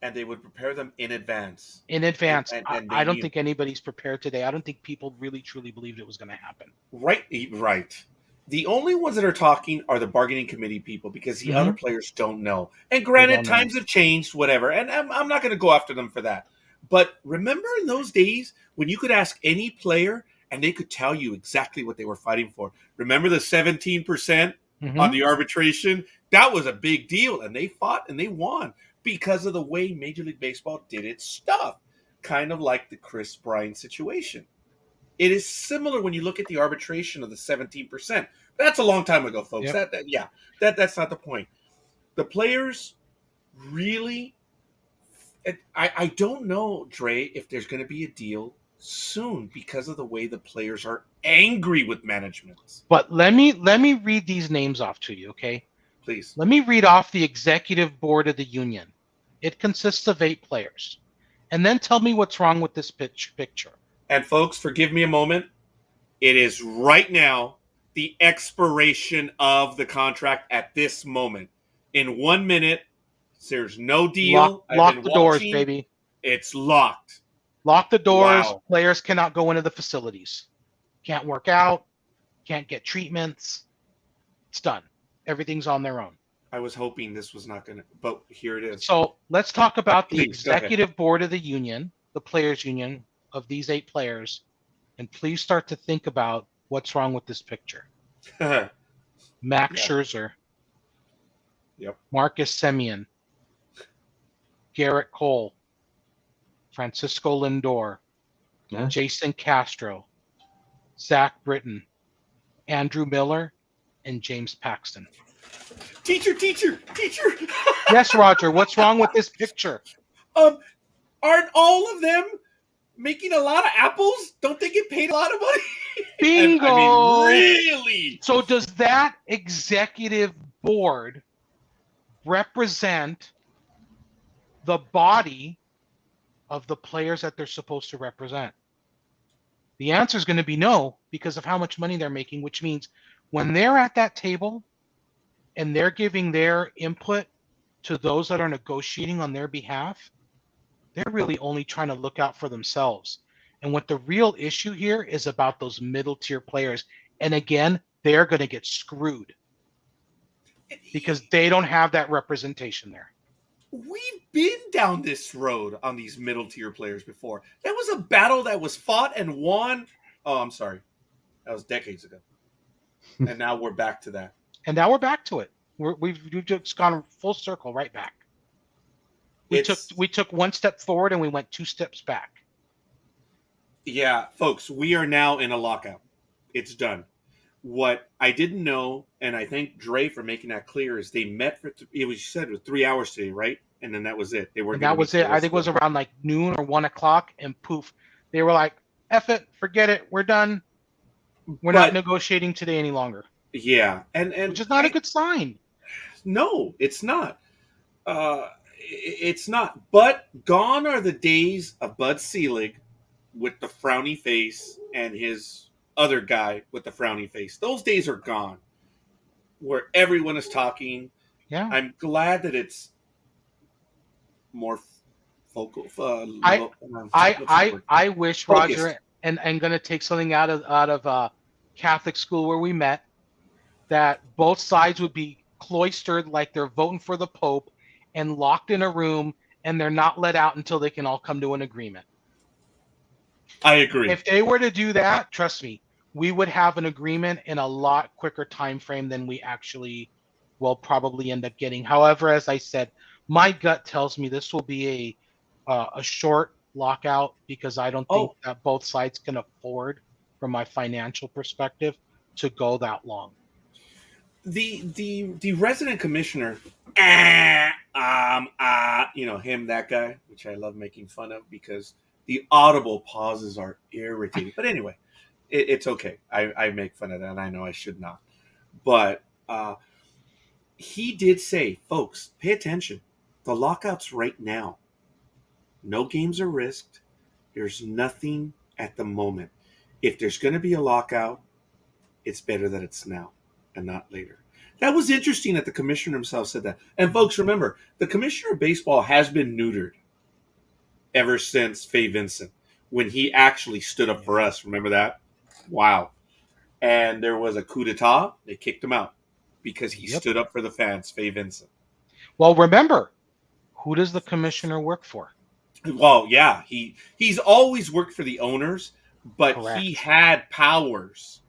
And they would prepare them in advance. And I don't think anybody's prepared today. I don't think people really truly believed it was going to happen. Right. The only ones that are talking are the bargaining committee people, because the other players don't know. And granted, times have changed, whatever. And I'm not going to go after them for that. But remember in those days when you could ask any player and they could tell you exactly what they were fighting for? Remember the 17% on the arbitration? That was a big deal. And they fought and they won because of the way Major League Baseball did its stuff. Kind of like the Chris Bryant situation. It is similar when you look at the arbitration of the 17%. That's a long time ago, folks. Yep. That's not the point. The players really, I don't know, Dre, if there's going to be a deal soon because of the way the players are angry with management. But let me read these names off to you, okay? Please. Let me read off the executive board of the union. It consists of 8 players. And then tell me what's wrong with this picture. And folks, forgive me a moment. It is right now the expiration of the contract at this moment. In 1 minute, there's no deal. Lock the doors, baby. It's locked. Lock the doors. Wow. Players cannot go into the facilities. Can't work out. Can't get treatments. It's done. Everything's on their own. I was hoping this was not going to, but here it is. So let's talk about the executive board of the union, the players union of these 8 players, and please start to think about what's wrong with this picture. Max Scherzer. Yep. Marcus Semien. Garrett Cole. Francisco Lindor. Jason Castro. Zach Britton. Andrew Miller. And James Paxton. Teacher. Yes, Roger. What's wrong with this picture? Aren't all of them making a lot of apples? Don't they get paid a lot of money? Bingo. I mean, really? So does that executive board represent the body of the players that they're supposed to represent? The answer is going to be no, because of how much money they're making, which means when they're at that table and they're giving their input to those that are negotiating on their behalf, they're really only trying to look out for themselves. And what the real issue here is about those middle tier players. And again, they're going to get screwed because they don't have that representation there. we've been down this road on these middle tier players before. That was a battle that was fought and won. Oh, I'm sorry. That was decades ago. And now we're back to that. And now we're back to it. We've just gone full circle right back. We took one step forward and we went 2 steps back. Yeah, folks, we are now in a lockout. It's done. What I didn't know, and I thank Dre for making that clear, is they met for it was, you said it was 3 hours today, right? And then that was it. They weren't. And that was it. I think it was around like noon or 1 o'clock, and poof, they were like, "F it, forget it, we're done. We're not negotiating today any longer." Yeah, and which is not a good sign. No, it's not. It's not. But gone are the days of Bud Selig with the frowny face and his other guy with the frowny face. Those days are gone, where everyone is talking. Yeah, I'm glad that it's more focal. I wish focused. Roger, and I'm going to take something out of Catholic school where we met, that both sides would be cloistered like they're voting for the Pope and locked in a room, and they're not let out until they can all come to an agreement. I agree. If they were to do that, trust me, we would have an agreement in a lot quicker time frame than we actually will probably end up getting. However, as I said, my gut tells me this will be a short lockout, because I don't think that both sides can afford, from my financial perspective, to go that long. The resident commissioner, him, that guy, which I love making fun of because the audible pauses are irritating. But anyway, it's okay. I make fun of that, and I know I should not. But he did say, folks, pay attention. The lockout's right now. No games are risked. There's nothing at the moment. If there's going to be a lockout, it's better that it's now and not later. That was interesting that the commissioner himself said that. And folks, remember, the commissioner of baseball has been neutered ever since Faye Vincent, when he actually stood up for us. Remember that? Wow. And there was a coup d'etat. They kicked him out because he stood up for the fans, Faye Vincent. Well, remember, who does the commissioner work for? Well, yeah, he's always worked for the owners, but Correct. He had powers.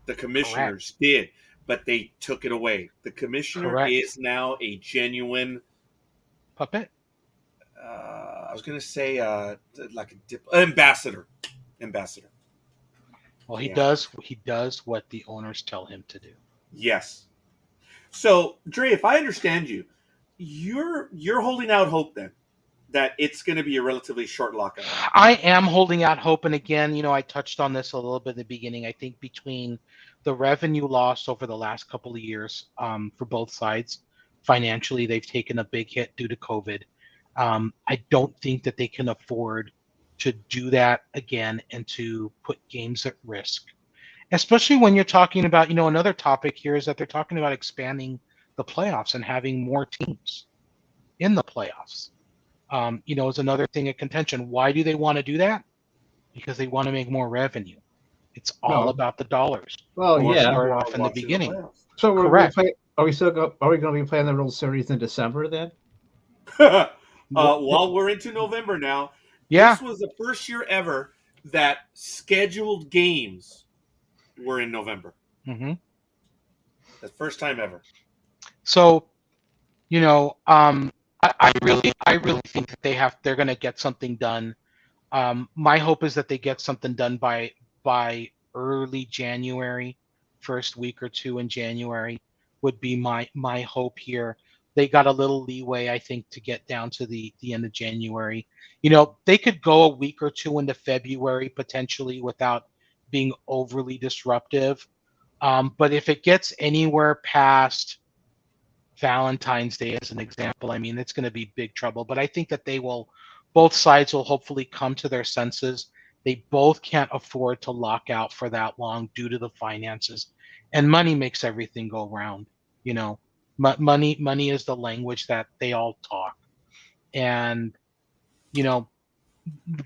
The commissioners did, but they took it away. The commissioner is now a genuine puppet. I was going to say like ambassador. Well, he does what the owners tell him to do. Yes. So, Dre, if I understand you, you're holding out hope then that it's going to be a relatively short lockout. I am holding out hope, and again, I touched on this a little bit in the beginning. I think between the revenue loss over the last couple of years for both sides, financially, they've taken a big hit due to COVID. I don't think that they can afford to do that again and to put games at risk, especially when you're talking about, another topic here is that they're talking about expanding the playoffs and having more teams in the playoffs. Is another thing of contention. Why do they want to do that? Because they want to make more revenue. It's all about the dollars. Well, yeah. Off in the beginning. So are we going to be playing the World Series in December then? Well, we're into November now. Yeah. This was the first year ever that scheduled games were in November. Mm-hmm. The first time ever. So, I really think that they're going to get something done. My hope is that they get something done by early January, first week or two in January would be my hope here. They got a little leeway, I think, to get down to the end of January. They could go a week or two into February potentially without being overly disruptive. But if it gets anywhere past Valentine's Day, as an example, it's going to be big trouble. But I think that both sides will hopefully come to their senses. They both can't afford to lock out for that long due to the finances, and money makes everything go round. Money is the language that they all talk, and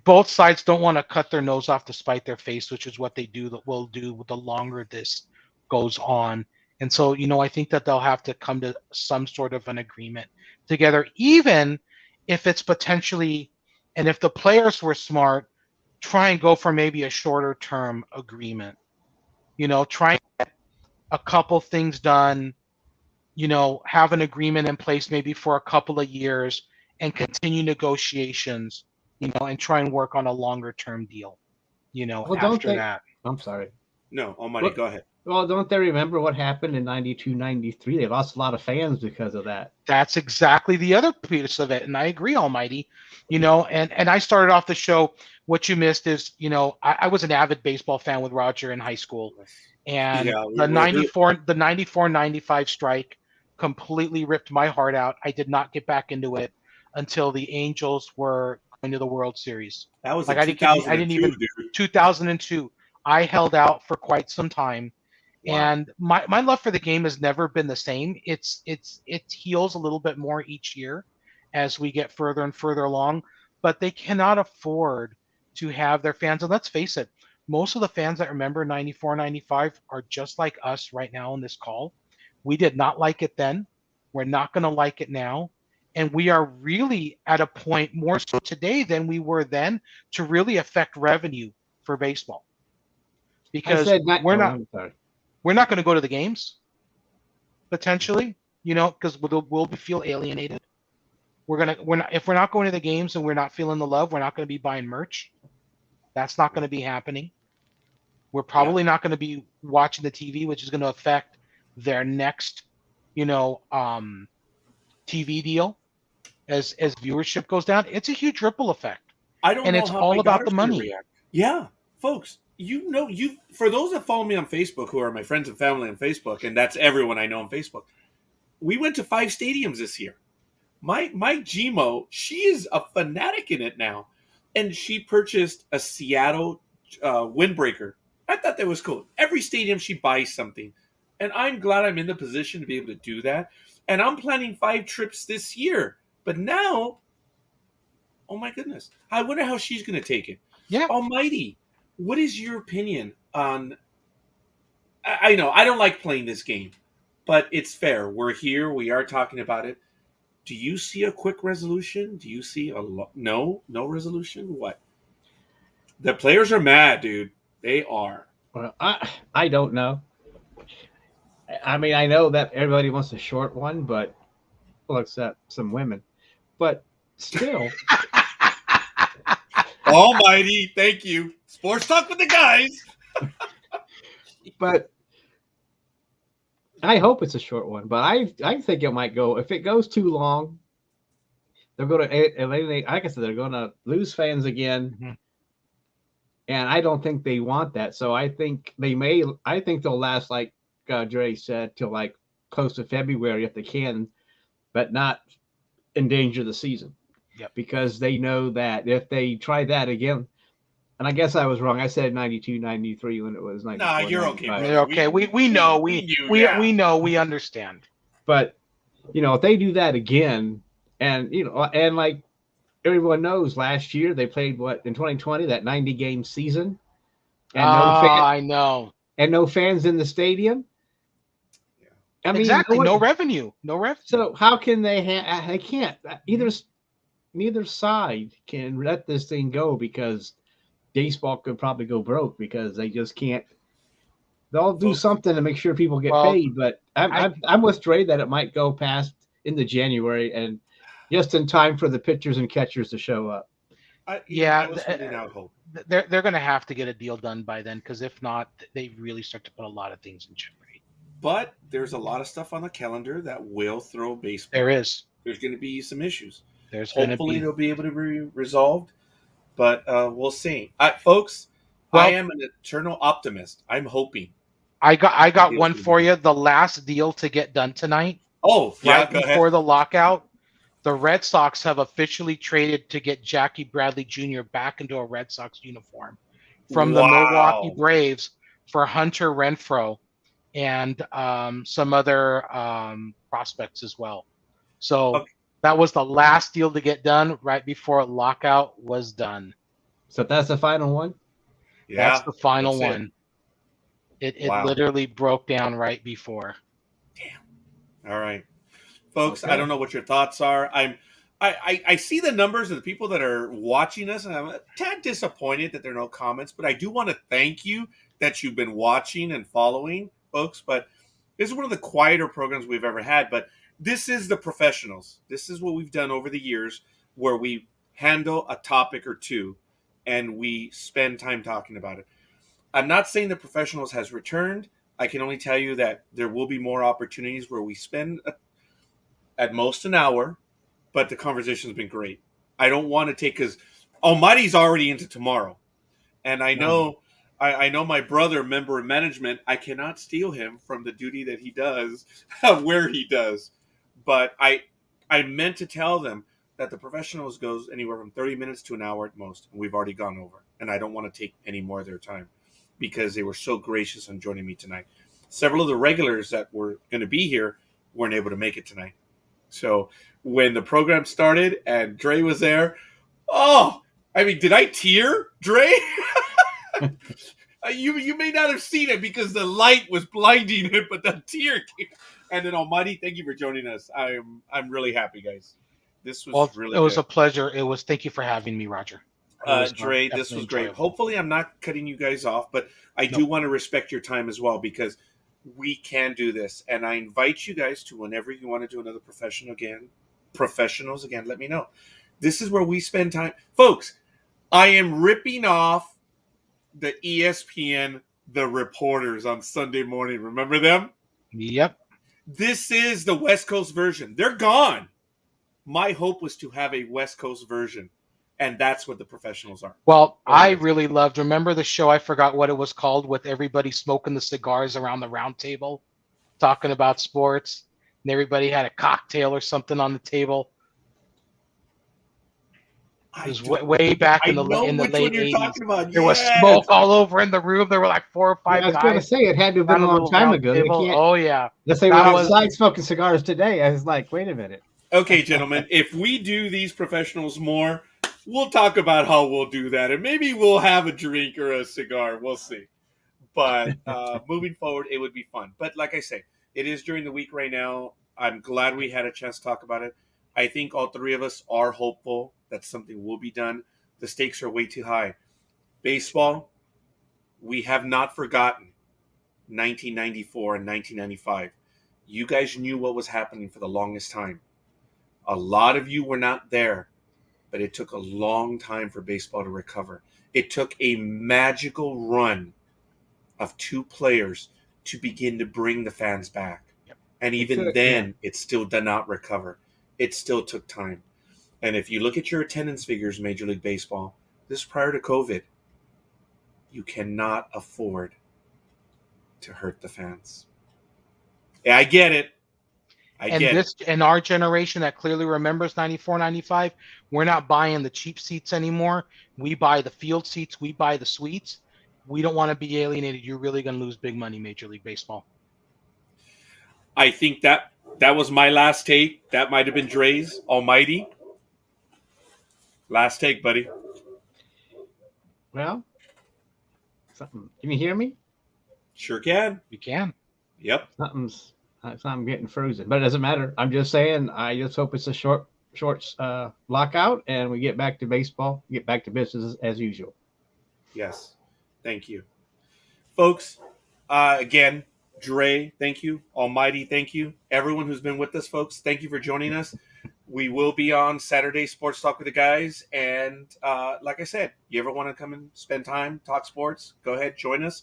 both sides don't want to cut their nose off to spite their face, which is what they will do the longer this goes on. And so, I think that they'll have to come to some sort of an agreement together, even if it's potentially, and if the players were smart, try and go for maybe a shorter term agreement. Try and get a couple things done, have an agreement in place maybe for a couple of years and continue negotiations, and try and work on a longer term deal, Well, after that. I'm sorry. No, Almighty, go ahead. Well, don't they remember what happened in 92, 93? They lost a lot of fans because of that. That's exactly the other piece of it. And I agree, Almighty. And I started off the show. What you missed is, I was an avid baseball fan with Roger in high school. And the 94-95 strike completely ripped my heart out. I did not get back into it until the Angels were going to the World Series. That was like I didn't even dude. 2002. I held out for quite some time. Wow. And my love for the game has never been the same. It heals a little bit more each year as we get further and further along, but they cannot afford to have their fans. And let's face it, most of the fans that remember 94, 95 are just like us right now on this call. We did not like it then. We're not going to like it now. And we are really at a point more so today than we were then to really affect revenue for baseball. Because we're not going to go to the games, potentially, because we'll feel alienated. If we're not going to the games and we're not feeling the love, we're not going to be buying merch. That's not going to be happening. We're probably not going to be watching the TV, which is going to affect their next, TV deal as viewership goes down. It's a huge ripple effect. And it's all about the money. Yeah, folks. For those that follow me on Facebook, who are my friends and family on Facebook, and that's everyone I know on Facebook, we went to 5 stadiums this year. My Gmo, she is a fanatic in it now, and she purchased a Seattle windbreaker. I thought that was cool. Every stadium she buys something, and I'm glad I'm in the position to be able to do that. And I'm planning 5 trips this year, but now, oh my goodness, I wonder how she's going to take it. Yeah, Almighty. What is your opinion on? I know I don't like playing this game, but it's fair. We're here. We are talking about it. Do you see a quick resolution? Do you see no resolution? What? The players are mad, dude. They are. Well, I don't know. I mean, I know that everybody wants a short one, but well, except some women. But still. Almighty, thank you. Sports talk with the guys. But I hope it's a short one. But I think it might go. If it goes too long, they're going to eliminate. Like I said, they're going to lose fans again. Mm-hmm. And I don't think they want that. So I think they'll last, like Dre said, till like close to February if they can, but not endanger the season. Yep. Because they know that if they try that again, and I guess I was wrong. I said 92, 93 when it was 94. Nah, you're okay. You're okay. We know. We know. We understand. But, if they do that again, and, and like everyone knows, last year they played in 2020, that 90-game season. And I know. And no fans in the stadium. Yeah. I mean, exactly. No revenue. So how can they they can't. Neither side can let this thing go because baseball could probably go broke because they just can't. They'll do something to make sure people get paid, but I'm with Dre that it might go past into January and just in time for the pitchers and catchers to show up. They're going to have to get a deal done by then because if not, they really start to put a lot of things in jeopardy. But there's a lot of stuff on the calendar that will throw baseball. There is. There's going to be some issues. Hopefully they'll be able to be resolved, but we'll see. Folks, I am an eternal optimist. I'm hoping. I got one for you. The last deal to get done tonight. Oh, yeah, right before the lockout, the Red Sox have officially traded to get Jackie Bradley Jr. back into a Red Sox uniform from the Milwaukee Braves for Hunter Renfroe and some other prospects as well. So that was the last deal to get done right before lockout was done. So that's the final one? Yeah. That's the final one. It literally broke down right before. Damn. All right. folks. I don't know what your thoughts are. I see the numbers of the people that are watching us, and I'm a tad disappointed that there are no comments. But I do want to thank you that you've been watching and following, folks. But this is one of the quieter programs we've ever had. But this is the professionals. This is what we've done over the years, where we handle a topic or two, and we spend time talking about it. I'm not saying the professionals has returned. I can only tell you that there will be more opportunities where we spend at most an hour, but the conversation's been great. I don't want to take, because Almighty's already into tomorrow, and I know I know my brother, member of management. I cannot steal him from the duty that he does where he does, but I meant to tell them that the professionals goes anywhere from 30 minutes to an hour at most, and we've already gone over, and I don't want to take any more of their time because they were so gracious on joining me tonight. Several of the regulars that were going to be here weren't able to make it tonight. So when the program started and Dre was there, did I tear, Dre? You may not have seen it because the light was blinding it, but the tear came. And then Almighty, thank you for joining us. I'm really happy, guys. This was really good. It was a pleasure. Thank you for having me, Roger. Dre, this was great. Hopefully I'm not cutting you guys off, but I do want to respect your time as well, because we can do this. And I invite you guys to, whenever you want to do another professionals again, let me know. This is where we spend time. Folks, I am ripping off the ESPN, the reporters on Sunday morning. Remember them? Yep. This is the West Coast version. They're gone. My hope was to have a West Coast version, and that's what the professionals are. Well, I really loved, remember the show, I forgot what it was called, with everybody smoking the cigars around the round table, talking about sports, and everybody had a cocktail or something on the table. It was way back in the late 80s. There was smoke all over in the room. There were like 4 or 5 guys. I was going to say, it had to have been a long time ago. Oh, yeah. Let's say we're outside smoking cigars today. I was like, wait a minute. Okay, gentlemen, if we do these professionals more, we'll talk about how we'll do that. And maybe we'll have a drink or a cigar. We'll see. But moving forward, it would be fun. But like I say, it is during the week right now. I'm glad we had a chance to talk about it. I think all three of us are hopeful that something will be done. The stakes are way too high. Baseball, we have not forgotten 1994 and 1995. You guys knew what was happening for the longest time. A lot of you were not there, but it took a long time for baseball to recover. It took a magical run of 2 players to begin to bring the fans back. Yep. And even then, it still did not recover. It still took time. And if you look at your attendance figures, Major League Baseball, this is prior to COVID, you cannot afford to hurt the fans. Yeah, I get it. And our generation that clearly remembers 94, 95, we're not buying the cheap seats anymore. We buy the field seats. We buy the suites. We don't want to be alienated. You're really going to lose big money, Major League Baseball. I think that was my last take. That might have been Dre's. Almighty. Last take, buddy. Well, can you hear me? Sure can. You can. Yep. I'm getting frozen, but it doesn't matter. I'm just saying, I just hope it's a short lockout and we get back to baseball, get back to business as usual. Yes. Thank you. Folks, again, Dre, thank you. Almighty, thank you. Everyone who's been with us, folks, thank you for joining us. We will be on Saturday Sports Talk with the guys. And like I said, you ever want to come and spend time, talk sports, go ahead, join us.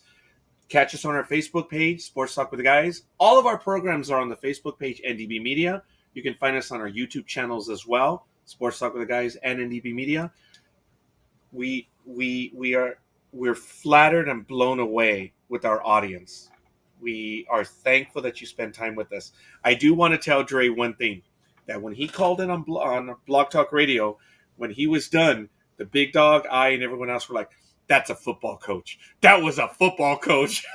Catch us on our Facebook page, Sports Talk with the Guys. All of our programs are on the Facebook page, NDB Media. You can find us on our YouTube channels as well, Sports Talk with the Guys and NDB Media. We're flattered and blown away with our audience. We are thankful that you spend time with us. I do want to tell Dre one thing, that when he called in on Blog Talk Radio, when he was done, the big dog, I, and everyone else were like, that's a football coach. That was a football coach.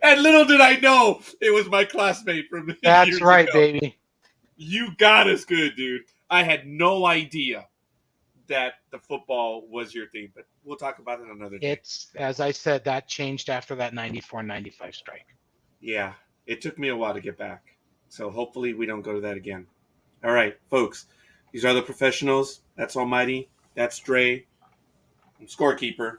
And little did I know it was my classmate from That's right, ago. Baby. You got us good, dude. I had no idea that the football was your thing, but we'll talk about it another day. It's, as I said, that changed after that 94-95 strike. Yeah, it took me a while to get back. So hopefully we don't go to that again. All right, folks. These are the professionals. That's Almighty. That's Dre. I'm Scorekeeper.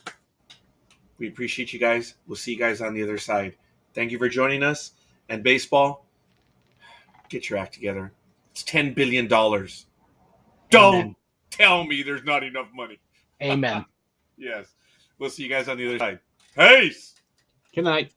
We appreciate you guys. We'll see you guys on the other side. Thank you for joining us. And baseball, get your act together. It's $10 billion. Don't tell me there's not enough money. Amen. Yes. We'll see you guys on the other side. Peace. Good night.